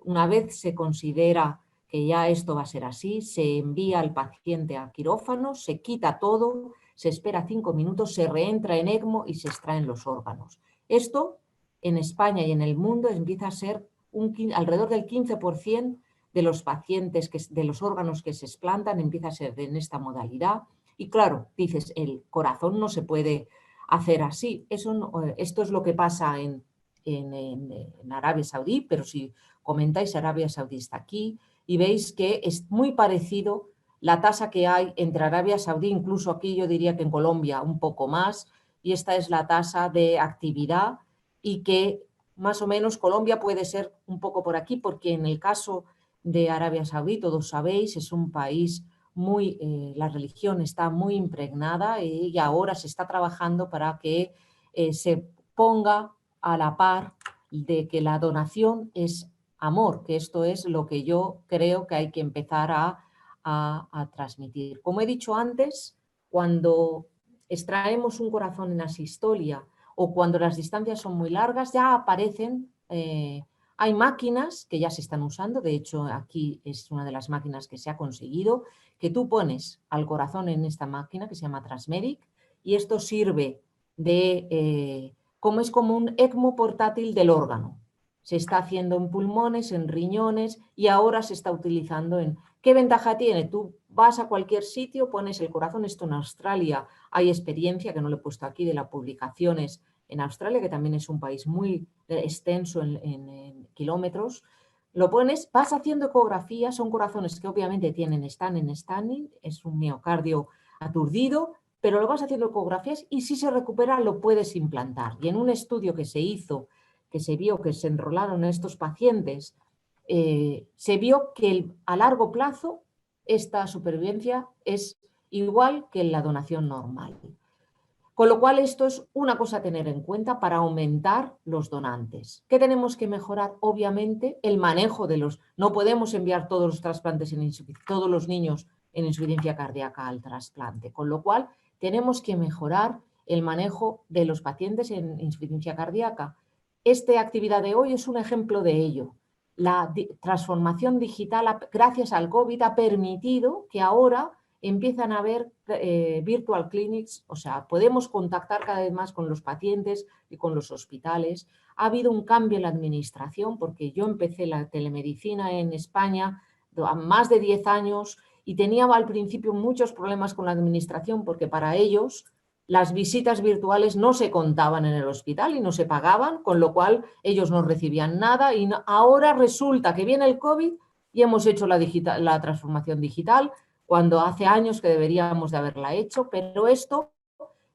una vez se considera que ya esto va a ser así, se envía al paciente a quirófano, se quita todo, se espera 5 minutos, se reentra en ECMO y se extraen los órganos. Esto en España y en el mundo empieza a ser alrededor del 15% de los pacientes, de los órganos que se explantan, empieza a ser en esta modalidad. Y claro, dices, el corazón no se puede hacer así. Esto es lo que pasa en Arabia Saudí, pero si comentáis Arabia Saudí está aquí y veis que es muy parecido la tasa que hay entre Arabia Saudí, incluso aquí yo diría que en Colombia un poco más, y esta es la tasa de actividad y que más o menos Colombia puede ser un poco por aquí, porque en el caso de Arabia Saudí, todos sabéis, es un país la religión está muy impregnada y ahora se está trabajando para que se ponga a la par de que la donación es amor, que esto es lo que yo creo que hay que empezar a transmitir. Como he dicho antes, cuando extraemos un corazón en asistolia o cuando las distancias son muy largas, ya aparecen, hay máquinas que ya se están usando, de hecho aquí es una de las máquinas que se ha conseguido, que tú pones al corazón en esta máquina que se llama Transmedic y esto sirve es como un ECMO portátil del órgano. Se está haciendo en pulmones, en riñones y ahora se está utilizando en... ¿Qué ventaja tiene? Tú vas a cualquier sitio, pones el corazón, esto en Australia hay experiencia, que no lo he puesto aquí, de las publicaciones en Australia, que también es un país muy extenso en kilómetros, lo pones, vas haciendo ecografías, son corazones que obviamente están en standing, es un miocardio aturdido, pero lo vas haciendo ecografías y si se recupera lo puedes implantar. Y en un estudio que se hizo, que se vio que se enrolaron estos pacientes, se vio que a largo plazo esta supervivencia es igual que en la donación normal. Con lo cual esto es una cosa a tener en cuenta para aumentar los donantes. ¿Qué tenemos que mejorar? Obviamente el manejo de los... No podemos enviar todos los trasplantes, todos los niños en insuficiencia cardíaca al trasplante, con lo cual tenemos que mejorar el manejo de los pacientes en insuficiencia cardíaca. Esta actividad de hoy es un ejemplo de ello. La transformación digital, gracias al COVID, ha permitido que ahora empiezan a haber virtual clinics, o sea, podemos contactar cada vez más con los pacientes y con los hospitales. Ha habido un cambio en la administración porque yo empecé la telemedicina en España a más de 10 años y tenía al principio muchos problemas con la administración porque para ellos las visitas virtuales no se contaban en el hospital y no se pagaban, con lo cual ellos no recibían nada y ahora resulta que viene el COVID y hemos hecho la transformación digital cuando hace años que deberíamos de haberla hecho, pero esto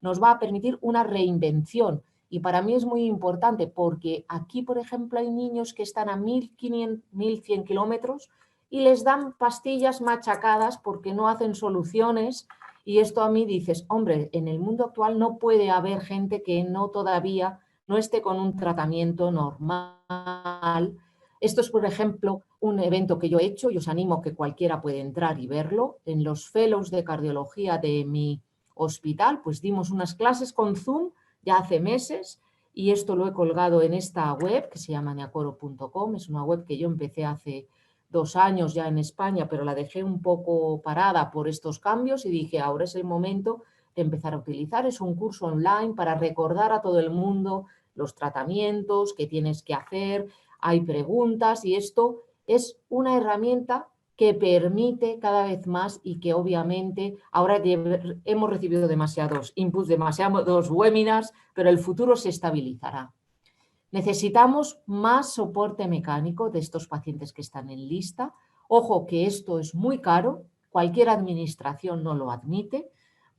nos va a permitir una reinvención y para mí es muy importante porque aquí, por ejemplo, hay niños que están a 1.100 kilómetros y les dan pastillas machacadas porque no hacen soluciones y esto a mí dices, hombre, en el mundo actual no puede haber gente que todavía no esté con un tratamiento normal. Esto es, por ejemplo, un evento que yo he hecho y os animo que cualquiera puede entrar y verlo. En los fellows de cardiología de mi hospital, pues dimos unas clases con Zoom ya hace meses, y esto lo he colgado en esta web que se llama neacoro.com. Es una web que yo empecé hace 2 años ya en España, pero la dejé un poco parada por estos cambios y dije, ahora es el momento de empezar a utilizar. Es un curso online para recordar a todo el mundo los tratamientos que tienes que hacer, hay preguntas, y esto es una herramienta que permite cada vez más, y que obviamente ahora hemos recibido demasiados inputs, demasiados webinars, pero el futuro se estabilizará. Necesitamos más soporte mecánico de estos pacientes que están en lista. Ojo que esto es muy caro, cualquier administración no lo admite.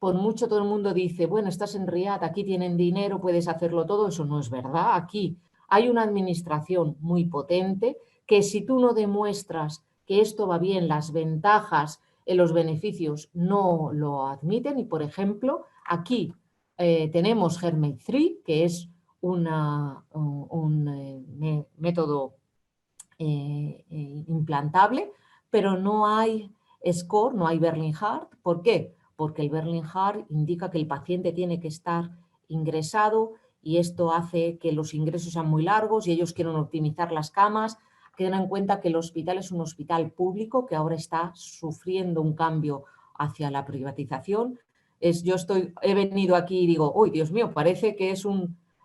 Por mucho todo el mundo dice, bueno, estás en Riad, aquí tienen dinero, puedes hacerlo todo. Eso no es verdad. Aquí hay una administración muy potente que, si tú no demuestras que esto va bien, las ventajas, los beneficios no lo admiten. Y, por ejemplo, aquí tenemos HeartMate 3, que es un método implantable, pero no hay score, no hay Berlin Heart. ¿Por qué? Porque el Berlin Heart indica que el paciente tiene que estar ingresado, y esto hace que los ingresos sean muy largos y ellos quieren optimizar las camas. Ten en cuenta que el hospital es un hospital público que ahora está sufriendo un cambio hacia la privatización. He venido aquí y digo, uy, Dios mío, parece que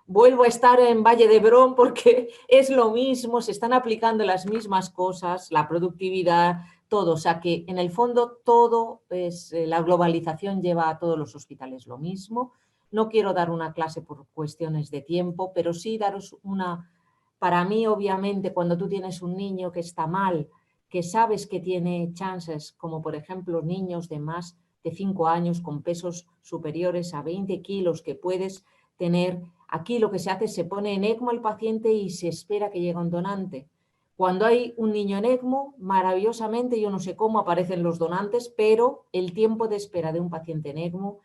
vuelvo a estar en Valle de Hebrón, porque es lo mismo, se están aplicando las mismas cosas, la productividad, todo. O sea que en el fondo todo es, la globalización lleva a todos los hospitales lo mismo. No quiero dar una clase por cuestiones de tiempo, pero sí daros una. Para mí, obviamente, cuando tú tienes un niño que está mal, que sabes que tiene chances, como por ejemplo niños de más de 5 años con pesos superiores a 20 kilos que puedes tener, aquí lo que se hace es se pone en ECMO al paciente y se espera que llegue un donante. Cuando hay un niño en ECMO, maravillosamente, yo no sé cómo aparecen los donantes, pero el tiempo de espera de un paciente en ECMO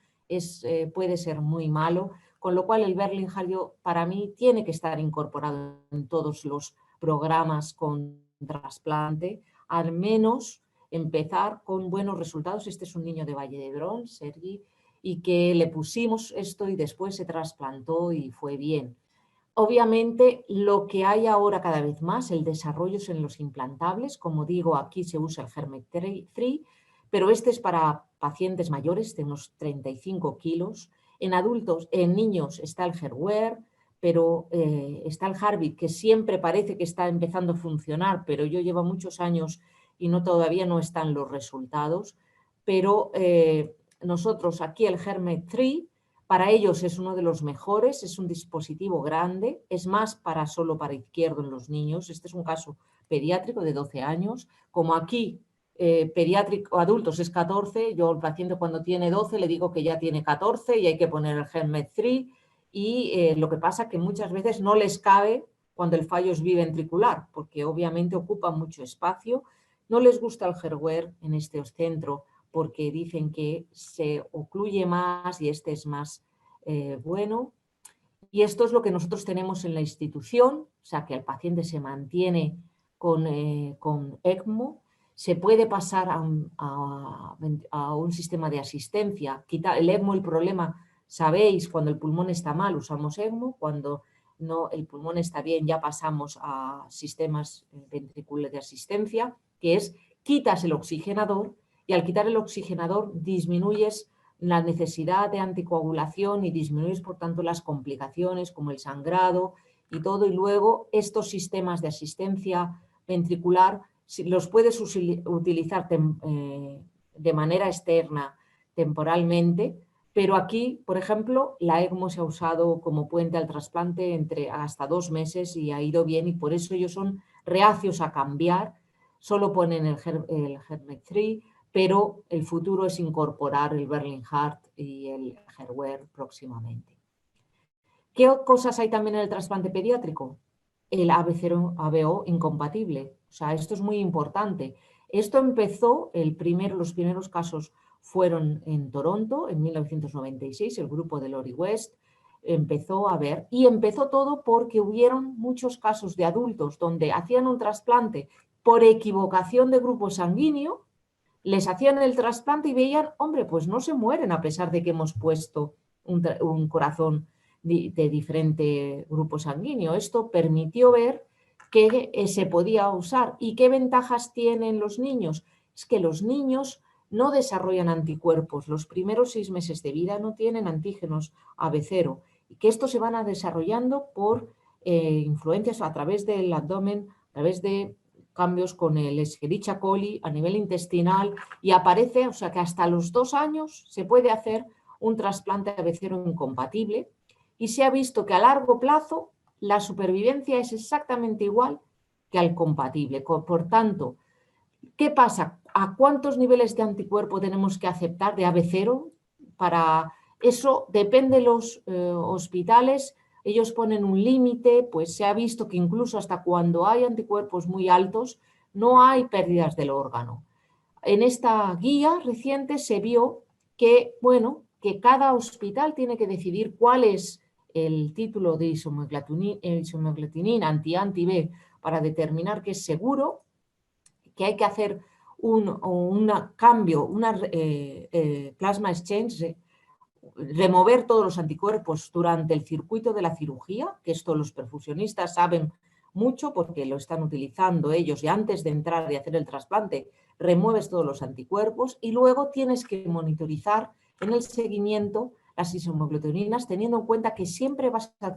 puede ser muy malo, con lo cual el Berlin Heart para mí tiene que estar incorporado en todos los programas con trasplante, al menos empezar con buenos resultados. Este es un niño de Valle de Hebrón, Sergi, y que le pusimos esto y después se trasplantó y fue bien. Obviamente, lo que hay ahora cada vez más, el desarrollo es en los implantables. Como digo, aquí se usa el HeartMate 3, pero este es para pacientes mayores de unos 35 kilos. En adultos, en niños está el HeartWare, pero está el Heartbeat, que siempre parece que está empezando a funcionar, pero yo llevo muchos años y todavía no están los resultados. Pero nosotros aquí el HeartMate 3, para ellos es uno de los mejores, es un dispositivo grande, es más solo para izquierdo en los niños. Este es un caso pediátrico de 12 años. Como aquí pediátrico adultos es 14, yo al paciente cuando tiene 12 le digo que ya tiene 14 y hay que poner el HeartMate 3, y lo que pasa es que muchas veces no les cabe cuando el fallo es biventricular, porque obviamente ocupa mucho espacio. No les gusta el HeartWare en este centro porque dicen que se ocluye más y este es más bueno. Y esto es lo que nosotros tenemos en la institución, o sea que el paciente se mantiene con ECMO. Se puede pasar a un sistema de asistencia. Quitar el ECMO, el problema, sabéis, cuando el pulmón está mal usamos ECMO, cuando no, el pulmón está bien, ya pasamos a sistemas ventriculares de asistencia, que es quitas el oxigenador, y al quitar el oxigenador disminuyes la necesidad de anticoagulación y disminuyes por tanto las complicaciones como el sangrado y todo. Y luego estos sistemas de asistencia ventricular los puedes utilizar de manera externa temporalmente, pero aquí, por ejemplo, la ECMO se ha usado como puente al trasplante entre hasta 2 meses y ha ido bien, y por eso ellos son reacios a cambiar. Solo ponen el HeartMate 3, pero el futuro es incorporar el Berlin Heart y el HeartWare próximamente. ¿Qué cosas hay también en el trasplante pediátrico? El ABO incompatible. O sea, esto es muy importante. Esto empezó, los primeros casos fueron en Toronto en 1996, el grupo de Lori West empezó a ver, y empezó todo porque hubieron muchos casos de adultos donde hacían un trasplante por equivocación de grupo sanguíneo, les hacían el trasplante y veían, hombre, pues no se mueren a pesar de que hemos puesto un corazón de diferente grupo sanguíneo. Esto permitió ver que se podía usar. ¿Y qué ventajas tienen los niños? Es que los niños no desarrollan anticuerpos. Los primeros 6 meses de vida no tienen antígenos AB0 y que estos se van a desarrollando por influencias a través del abdomen, a través de cambios con el Escherichia coli a nivel intestinal y aparece, o sea que hasta los 2 años se puede hacer un trasplante AB0 incompatible y se ha visto que a largo plazo la supervivencia es exactamente igual que al compatible. Por tanto, ¿qué pasa? ¿A cuántos niveles de anticuerpo tenemos que aceptar de AB0? Para eso depende de los hospitales. Ellos ponen un límite, pues se ha visto que incluso hasta cuando hay anticuerpos muy altos no hay pérdidas del órgano. En esta guía reciente se vio que, bueno, que cada hospital tiene que decidir cuál es el título de isomeglatinina anti-B para determinar que es seguro, que hay que hacer un cambio, una plasma exchange, remover todos los anticuerpos durante el circuito de la cirugía, que esto los perfusionistas saben mucho porque lo están utilizando ellos y antes de entrar y hacer el trasplante remueves todos los anticuerpos y luego tienes que monitorizar en el seguimiento las isomeglutininas teniendo en cuenta que siempre vas a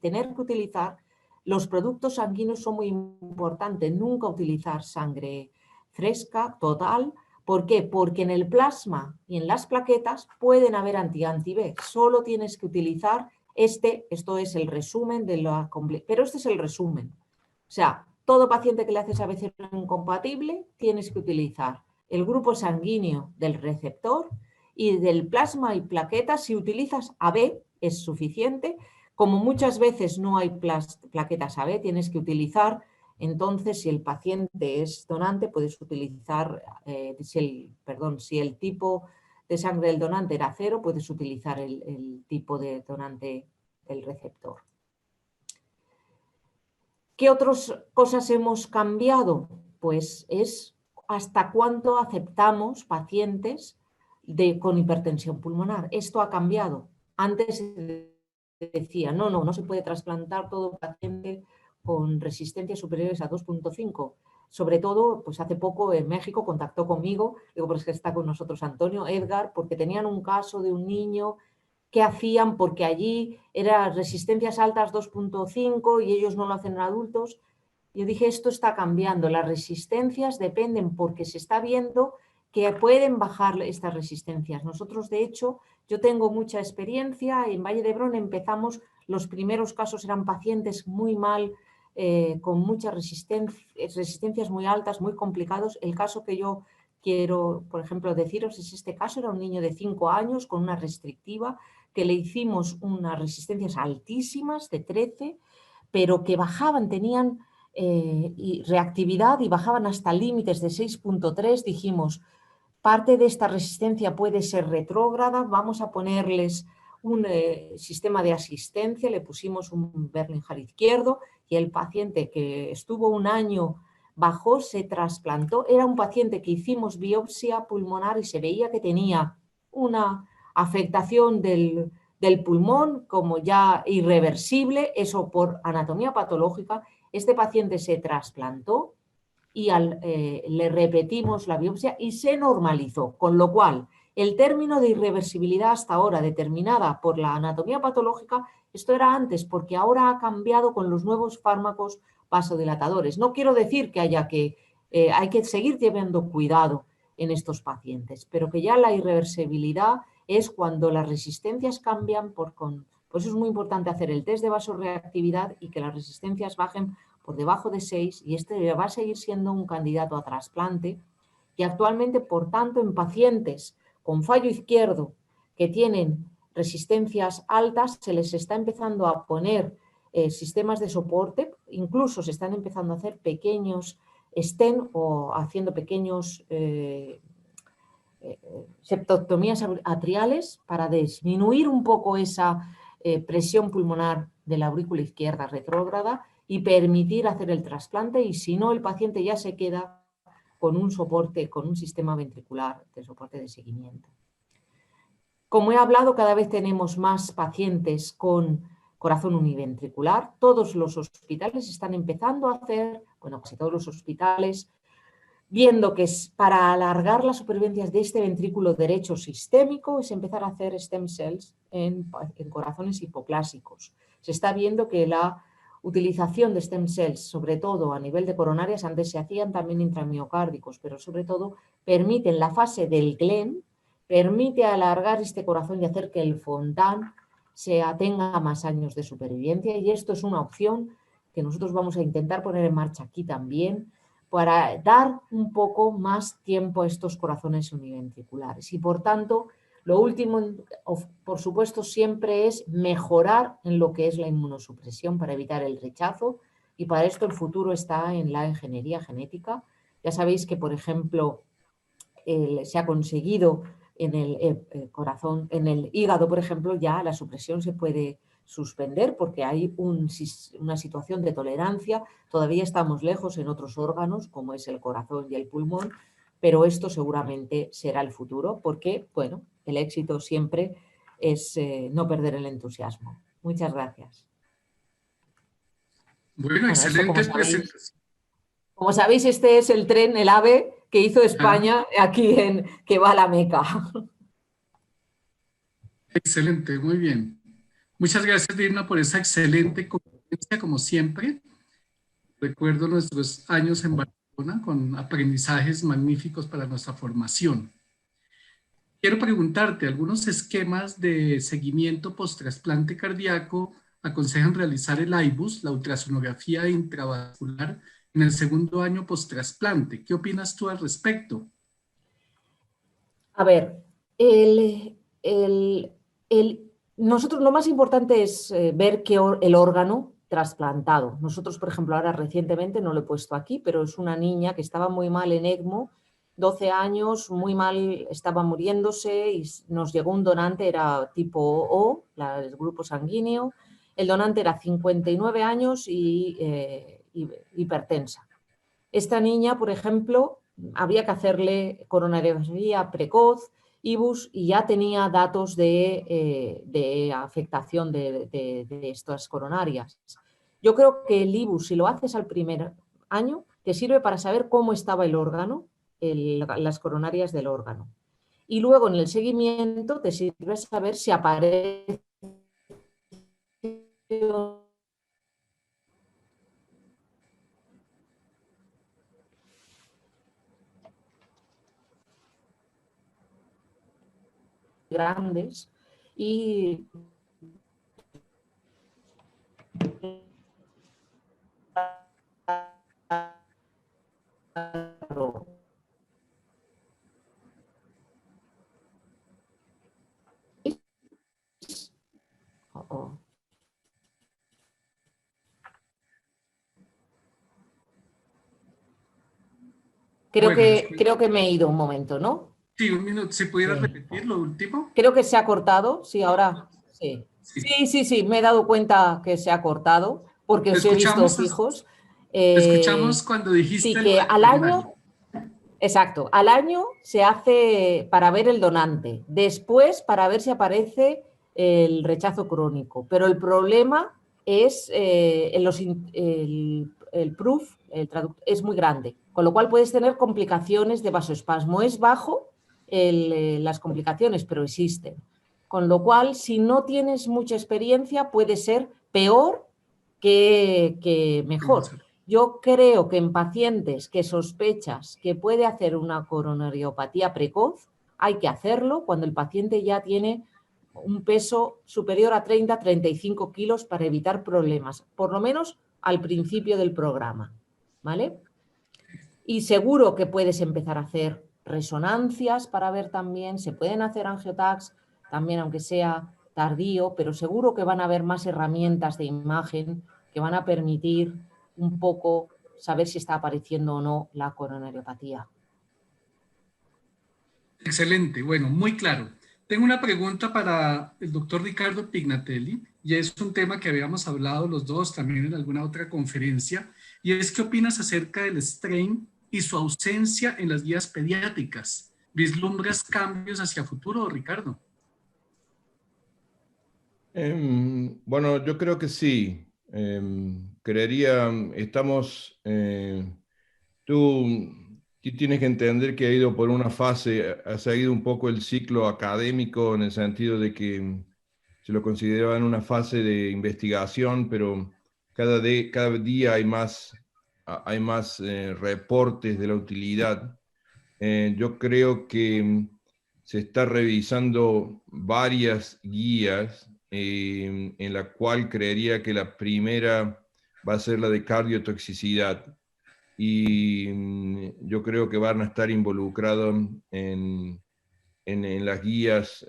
tener que utilizar los productos sanguíneos. Son muy importantes, nunca utilizar sangre fresca, total. ¿Por qué? Porque en el plasma y en las plaquetas pueden haber anti-B. Solo tienes que utilizar esto es el resumen de la... Pero este es el resumen. O sea, todo paciente que le haces AB0 incompatible tienes que utilizar el grupo sanguíneo del receptor y del plasma y plaquetas. Si utilizas AB es suficiente. Como muchas veces no hay plaquetas AB, tienes que utilizar... Entonces, si el paciente es donante, puedes utilizar, si el tipo de sangre del donante era 0, puedes utilizar el tipo de donante del receptor. ¿Qué otras cosas hemos cambiado? Pues es hasta cuánto aceptamos pacientes con hipertensión pulmonar. Esto ha cambiado. Antes se decía, no se puede trasplantar todo paciente con resistencias superiores a 2.5. Sobre todo, pues hace poco en México contactó conmigo, digo, pues que está con nosotros Antonio, Edgar, porque tenían un caso de un niño que hacían, porque allí eran resistencias altas 2.5 y ellos no lo hacen en adultos. Yo dije, esto está cambiando, las resistencias dependen porque se está viendo que pueden bajar estas resistencias. Nosotros, de hecho, yo tengo mucha experiencia, en Valle de Hebrón empezamos, los primeros casos eran pacientes muy mal, con muchas resistencias muy altas, muy complicados. El caso que yo quiero, por ejemplo, deciros es este caso, era un niño de 5 años con una restrictiva que le hicimos unas resistencias altísimas de 13, pero que bajaban, tenían reactividad y bajaban hasta límites de 6.3. Dijimos, parte de esta resistencia puede ser retrógrada, vamos a ponerles un sistema de asistencia, le pusimos un Berlingher izquierdo y el paciente que estuvo un año bajó, se trasplantó. Era un paciente que hicimos biopsia pulmonar y se veía que tenía una afectación del pulmón como ya irreversible, eso por anatomía patológica. Este paciente se trasplantó y le repetimos la biopsia y se normalizó, con lo cual el término de irreversibilidad hasta ahora determinada por la anatomía patológica, esto era antes porque ahora ha cambiado con los nuevos fármacos vasodilatadores. No quiero decir que hay que seguir llevando cuidado en estos pacientes, pero que ya la irreversibilidad es cuando las resistencias cambian, por eso es muy importante hacer el test de vasorreactividad y que las resistencias bajen por debajo de 6 y este va a seguir siendo un candidato a trasplante y actualmente, por tanto, en pacientes con fallo izquierdo que tienen resistencias altas se les está empezando a poner sistemas de soporte, incluso se están empezando a hacer pequeños stent o haciendo pequeños septoctomías atriales para disminuir un poco esa presión pulmonar de la aurícula izquierda retrógrada y permitir hacer el trasplante y si no el paciente ya se queda con un soporte, con un sistema ventricular de soporte de seguimiento. Como he hablado, cada vez tenemos más pacientes con corazón univentricular. Todos los hospitales están empezando a hacer, bueno, casi todos los hospitales, viendo que es para alargar las supervivencias de este ventrículo derecho sistémico, es empezar a hacer stem cells en corazones hipoclásicos. Se está viendo que la utilización de stem cells, sobre todo a nivel de coronarias, antes se hacían también intramiocárdicos, pero sobre todo permiten la fase del Glenn, permite alargar este corazón y hacer que el Fontan tenga más años de supervivencia, y esto es una opción que nosotros vamos a intentar poner en marcha aquí también, para dar un poco más tiempo a estos corazones univentriculares. Y por tanto, lo último, por supuesto, siempre es mejorar en lo que es la inmunosupresión para evitar el rechazo, y para esto el futuro está en la ingeniería genética. Ya sabéis que, por ejemplo, se ha conseguido en el corazón, en el hígado, por ejemplo, ya la supresión se puede suspender porque hay una situación de tolerancia. Todavía estamos lejos en otros órganos, como es el corazón y el pulmón, pero esto seguramente será el futuro porque, bueno, el éxito siempre es no perder el entusiasmo. Muchas gracias. Bueno, excelente presentación. Como sabéis, este es el tren, el AVE, que hizo España aquí que va a la Meca. Excelente, muy bien. Muchas gracias, Dirna, por esa excelente conferencia, como siempre. Recuerdo nuestros años en Barcelona con aprendizajes magníficos para nuestra formación. Quiero preguntarte, ¿algunos esquemas de seguimiento post-trasplante cardíaco aconsejan realizar el IBUS, la ultrasonografía intravascular, en el segundo año post-trasplante? ¿Qué opinas tú al respecto? A ver, nosotros lo más importante es ver el órgano trasplantado. Nosotros, por ejemplo, ahora recientemente, no lo he puesto aquí, pero es una niña que estaba muy mal en ECMO, 12 años, muy mal, estaba muriéndose y nos llegó un donante, era tipo O, el grupo sanguíneo. El donante era 59 años y hipertensa. Esta niña, por ejemplo, había que hacerle coronariografía precoz, IBUS, y ya tenía datos de afectación de estas coronarias. Yo creo que el IBUS, si lo haces al primer año, te sirve para saber cómo estaba el órgano, las coronarias del órgano. Y luego en el seguimiento te sirve saber si aparece grandes y Creo que me he ido un momento, ¿no? Sí, un minuto. ¿Si pudieras repetir lo último? Creo que se ha cortado. Sí, ahora sí. Sí, me he dado cuenta que se ha cortado porque os he visto fijos. Te escuchamos cuando dijiste... Sí, que al año... Exacto, al año se hace para ver el donante, después para ver si aparece el rechazo crónico, pero el problema es el proof, es muy grande, con lo cual puedes tener complicaciones de vasoespasmo. Es bajo las complicaciones, pero existen. Con lo cual, si no tienes mucha experiencia, puede ser peor que mejor. Yo creo que en pacientes que sospechas que puede hacer una coronariopatía precoz, hay que hacerlo cuando el paciente ya tiene un peso superior a 30-35 kilos para evitar problemas, por lo menos al principio del programa, ¿vale? Y seguro que puedes empezar a hacer resonancias para ver también, se pueden hacer angiotags también, aunque sea tardío, pero seguro que van a haber más herramientas de imagen que van a permitir un poco saber si está apareciendo o no la coronariopatía. Excelente, bueno, muy claro. Tengo una pregunta para el doctor Ricardo Pignatelli, y es un tema que habíamos hablado los dos también en alguna otra conferencia, y es ¿qué opinas acerca del strain y su ausencia en las guías pediátricas? ¿Vislumbras cambios hacia futuro, Ricardo? Bueno, yo creo que sí. Creería, tú tienes que entender que ha ido por una fase, ha seguido un poco el ciclo académico en el sentido de que se lo consideraba en una fase de investigación, pero cada día hay más reportes de la utilidad. Yo creo que se está revisando varias guías, en la cual creería que la primera va a ser la de cardiotoxicidad. Y yo creo que van a estar involucrados en las guías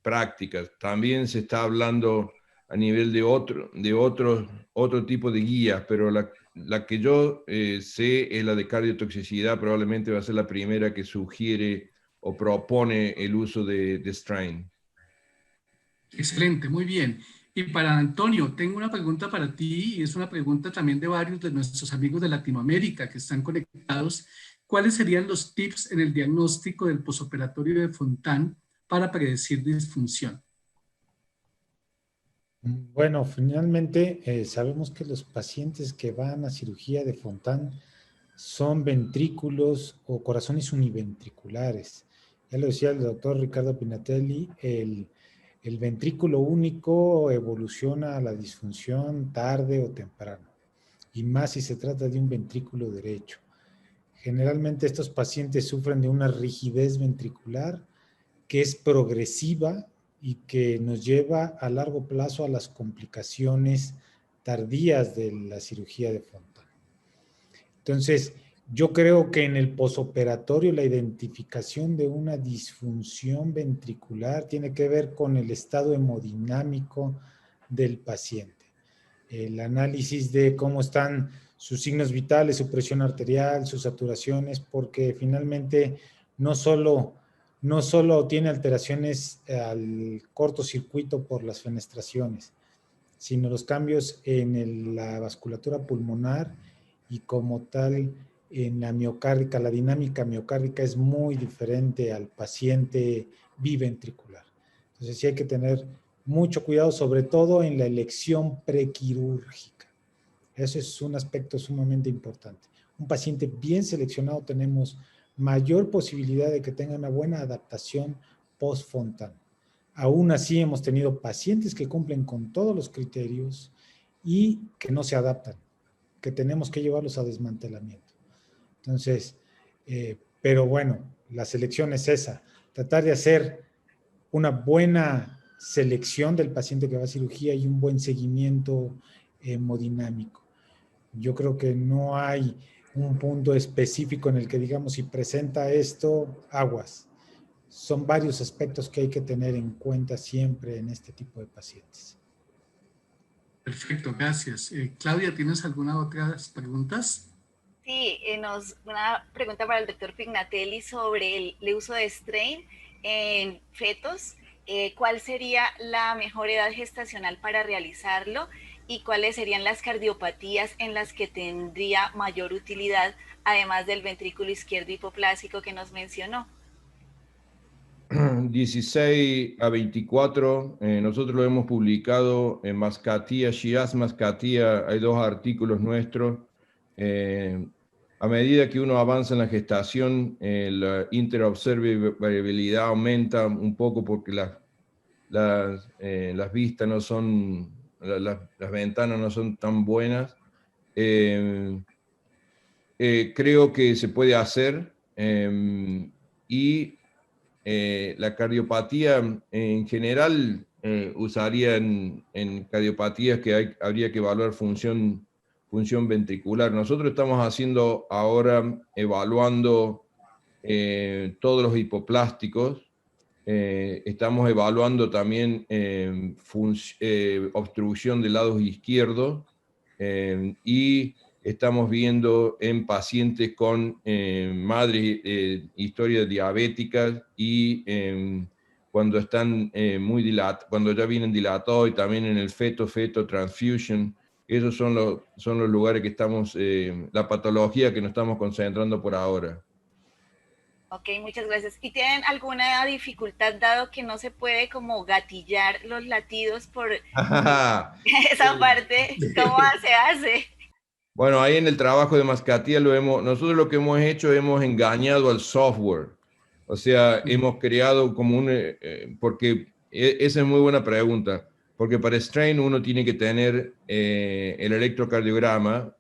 prácticas. También se está hablando a nivel de otro tipo de guías, pero la que yo sé es la de cardiotoxicidad, probablemente va a ser la primera que sugiere o propone el uso de strain. Excelente, muy bien. Y para Antonio, tengo una pregunta para ti y es una pregunta también de varios de nuestros amigos de Latinoamérica que están conectados. ¿Cuáles serían los tips en el diagnóstico del posoperatorio de Fontan para predecir disfunción? Bueno, finalmente sabemos que los pacientes que van a cirugía de Fontan son ventrículos o corazones univentriculares. Ya lo decía el doctor Ricardo Pinatelli, el ventrículo único evoluciona a la disfunción tarde o temprano, y más si se trata de un ventrículo derecho. Generalmente estos pacientes sufren de una rigidez ventricular que es progresiva y que nos lleva a largo plazo a las complicaciones tardías de la cirugía de Fontan. Entonces, yo creo que en el posoperatorio la identificación de una disfunción ventricular tiene que ver con el estado hemodinámico del paciente. El análisis de cómo están sus signos vitales, su presión arterial, sus saturaciones, porque finalmente no solo tiene alteraciones al cortocircuito por las fenestraciones, sino los cambios en la vasculatura pulmonar y como tal en la miocárdica. La dinámica miocárdica es muy diferente al paciente biventricular. Entonces sí hay que tener mucho cuidado, sobre todo en la elección prequirúrgica. Eso es un aspecto sumamente importante. Un paciente bien seleccionado tenemos mayor posibilidad de que tenga una buena adaptación post-Fontan. Aún así hemos tenido pacientes que cumplen con todos los criterios y que no se adaptan, que tenemos que llevarlos a desmantelamiento. Entonces, pero bueno, la selección es esa, tratar de hacer una buena selección del paciente que va a cirugía y un buen seguimiento hemodinámico. Yo creo que no hay un punto específico en el que digamos si presenta esto, aguas. Son varios aspectos que hay que tener en cuenta siempre en este tipo de pacientes. Perfecto, gracias. Claudia, ¿tienes alguna otra preguntas? Sí, una pregunta para el doctor Pignatelli sobre el uso de strain en fetos. ¿Cuál sería la mejor edad gestacional para realizarlo y cuáles serían las cardiopatías en las que tendría mayor utilidad, además del ventrículo izquierdo hipoplásico que nos mencionó? 16 a 24, nosotros lo hemos publicado en Mascatia, Shiaz Mascatia, hay 2 artículos nuestros. A medida que uno avanza en la gestación, la interoperabilidad aumenta un poco porque las vistas no son, las ventanas no son tan buenas. Creo que se puede hacer, y la cardiopatía en general usaría en cardiopatías que habría que evaluar función ventricular. Nosotros estamos haciendo ahora, evaluando todos los hipoplásticos. Estamos evaluando también obstrucción del lado izquierdo, y estamos viendo en pacientes con madres historias diabéticas y cuando están cuando ya vienen dilatados, y también en el feto transfusion. Esos son los lugares que estamos, la patología que nos estamos concentrando por ahora. Ok, muchas gracias. ¿Y tienen alguna dificultad dado que no se puede como gatillar los latidos por esa parte? ¿Cómo se hace? Bueno, ahí en el trabajo de Mascatía nosotros lo que hemos hecho, hemos engañado al software. O sea, hemos creado como porque esa es muy buena pregunta, porque para strain uno tiene que tener el electrocardiograma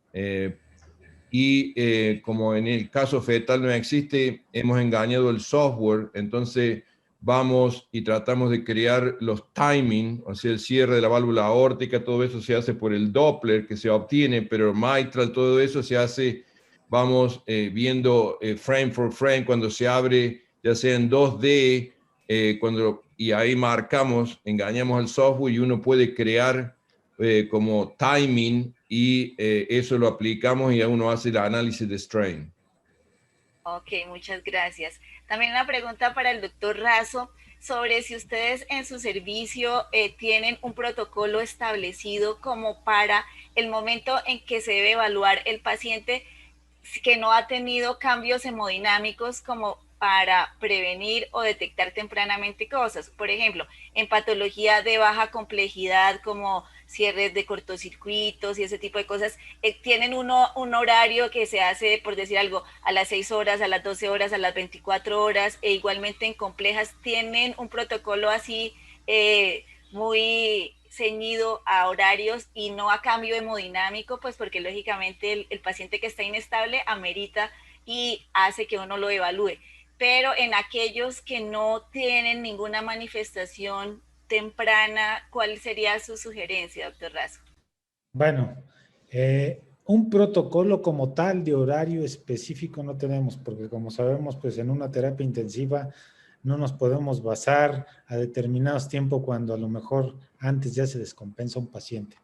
y como en el caso fetal no existe, hemos engañado el software, entonces vamos y tratamos de crear los timing, o sea, el cierre de la válvula aórtica, todo eso se hace por el Doppler que se obtiene, pero mitral, todo eso se hace, vamos viendo frame for frame cuando se abre, ya sea en 2D, y ahí marcamos, engañamos al software y uno puede crear como timing y eso lo aplicamos y uno hace el análisis de strain. Ok, muchas gracias. También una pregunta para el doctor Razo sobre si ustedes en su servicio tienen un protocolo establecido como para el momento en que se debe evaluar el paciente que no ha tenido cambios hemodinámicos como para prevenir o detectar tempranamente cosas. Por ejemplo, en patología de baja complejidad como cierres de cortocircuitos y ese tipo de cosas, tienen un horario que se hace, por decir algo, a las 6 horas, a las 12 horas, a las 24 horas, e igualmente en complejas tienen un protocolo así muy ceñido a horarios y no a cambio hemodinámico, pues porque lógicamente el paciente que está inestable amerita y hace que uno lo evalúe. Pero en aquellos que no tienen ninguna manifestación temprana, ¿cuál sería su sugerencia, doctor Razo? Bueno, un protocolo como tal de horario específico no tenemos, porque como sabemos, pues en una terapia intensiva no nos podemos basar a determinados tiempos cuando a lo mejor antes ya se descompensa un paciente.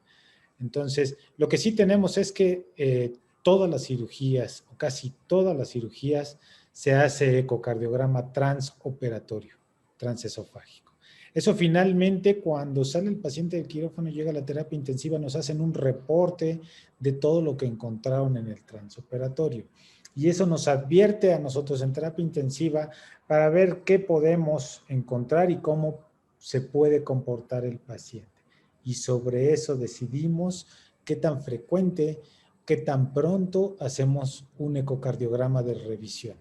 Entonces, lo que sí tenemos es que todas las cirugías, o casi todas las cirugías, se hace ecocardiograma transoperatorio, transesofágico. Eso finalmente, cuando sale el paciente del quirófano y llega a la terapia intensiva, nos hacen un reporte de todo lo que encontraron en el transoperatorio. Y eso nos advierte a nosotros en terapia intensiva para ver qué podemos encontrar y cómo se puede comportar el paciente. Y sobre eso decidimos qué tan frecuente, qué tan pronto hacemos un ecocardiograma de revisión.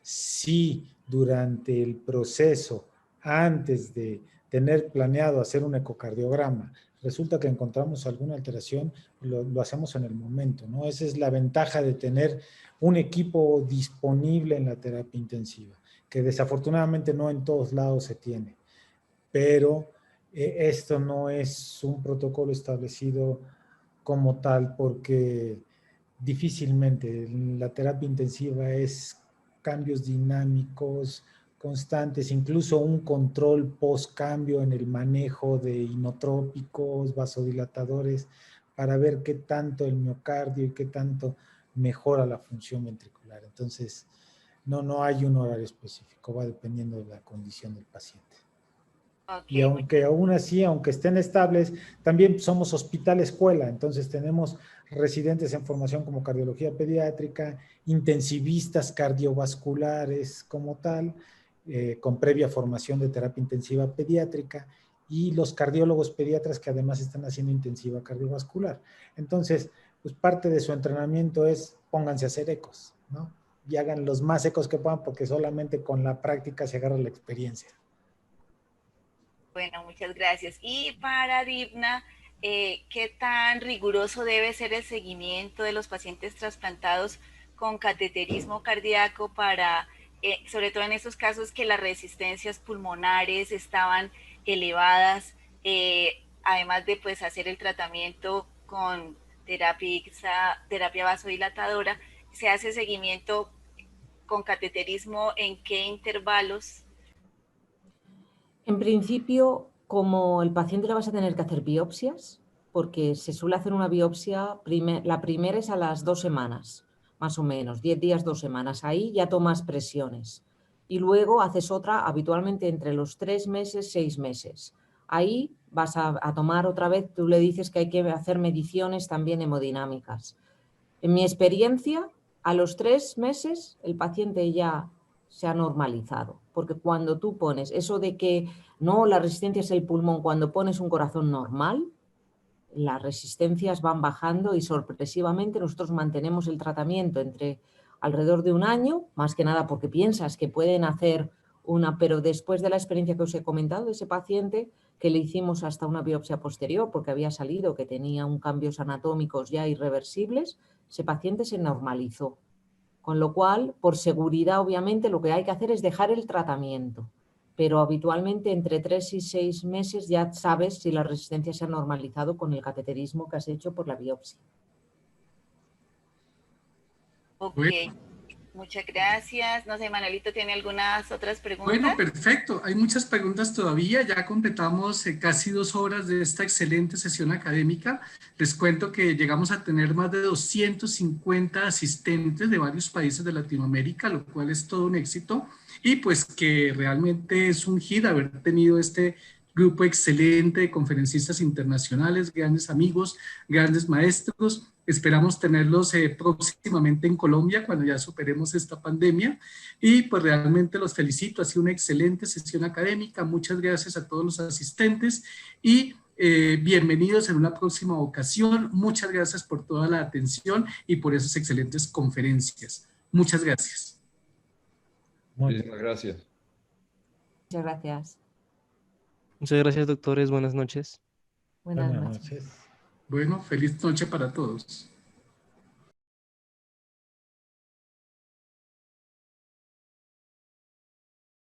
Si durante el proceso, antes de tener planeado hacer un ecocardiograma, resulta que encontramos alguna alteración, lo hacemos en el momento, ¿no? Esa es la ventaja de tener un equipo disponible en la terapia intensiva, que desafortunadamente no en todos lados se tiene, pero esto no es un protocolo establecido como tal porque difícilmente la terapia intensiva es cambios dinámicos constantes, incluso un control post cambio en el manejo de inotrópicos, vasodilatadores, para ver qué tanto el miocardio y qué tanto mejora la función ventricular. Entonces, no hay un horario específico, va dependiendo de la condición del paciente. Y Okay, aunque aún así, aunque estén estables, también somos hospital escuela, entonces tenemos residentes en formación como cardiología pediátrica, intensivistas cardiovasculares como tal, con previa formación de terapia intensiva pediátrica, y los cardiólogos pediatras que además están haciendo intensiva cardiovascular. Entonces, pues parte de su entrenamiento es pónganse a hacer ecos, ¿no? Y hagan los más ecos que puedan, porque solamente con la práctica se agarra la experiencia. bueno, muchas gracias. Y para Dibna, ¿qué tan riguroso debe ser el seguimiento de los pacientes trasplantados con cateterismo cardíaco para, sobre todo en estos casos que las resistencias pulmonares estaban elevadas, además de pues hacer el tratamiento con terapia vasodilatadora, se hace seguimiento con cateterismo en qué intervalos? En principio, como el paciente le vas a tener que hacer biopsias, porque se suele hacer una biopsia, la primera es a las 2 semanas, más o menos, 10 días, 2 semanas. Ahí ya tomas presiones. Y luego haces otra habitualmente entre los 3 meses, 6 meses. Ahí vas a tomar otra vez, tú le dices que hay que hacer mediciones también hemodinámicas. En mi experiencia, a los 3 meses el paciente ya se ha normalizado. Porque cuando tú pones eso de que no, la resistencia es el pulmón, cuando pones un corazón normal, las resistencias van bajando y sorpresivamente nosotros mantenemos el tratamiento entre alrededor de un año, más que nada porque piensas que pueden hacer una, pero después de la experiencia que os he comentado de ese paciente, que le hicimos hasta una biopsia posterior porque había salido que tenía un cambios anatómicos ya irreversibles, ese paciente se normalizó. Con lo cual, por seguridad, obviamente, lo que hay que hacer es dejar el tratamiento. Pero habitualmente entre 3 y 6 meses ya sabes si la resistencia se ha normalizado con el cateterismo que has hecho por la biopsia. Ok, Bueno. muchas gracias. No sé, Manuelito, ¿tiene algunas otras preguntas? Bueno, perfecto. Hay muchas preguntas todavía. Ya completamos casi 2 horas de esta excelente sesión académica. Les cuento que llegamos a tener más de 250 asistentes de varios países de Latinoamérica, lo cual es todo un éxito. Y pues que realmente es un hit haber tenido este grupo excelente de conferencistas internacionales, grandes amigos, grandes maestros. Esperamos tenerlos próximamente en Colombia cuando ya superemos esta pandemia. Y pues realmente los felicito, ha sido una excelente sesión académica. Muchas gracias a todos los asistentes y bienvenidos en una próxima ocasión. Muchas gracias por toda la atención y por esas excelentes conferencias. Muchas gracias. Muchísimas gracias. Muchas gracias. Muchas gracias, doctores. Buenas noches. Buenas Buenas noches. noches. Bueno, feliz noche para todos.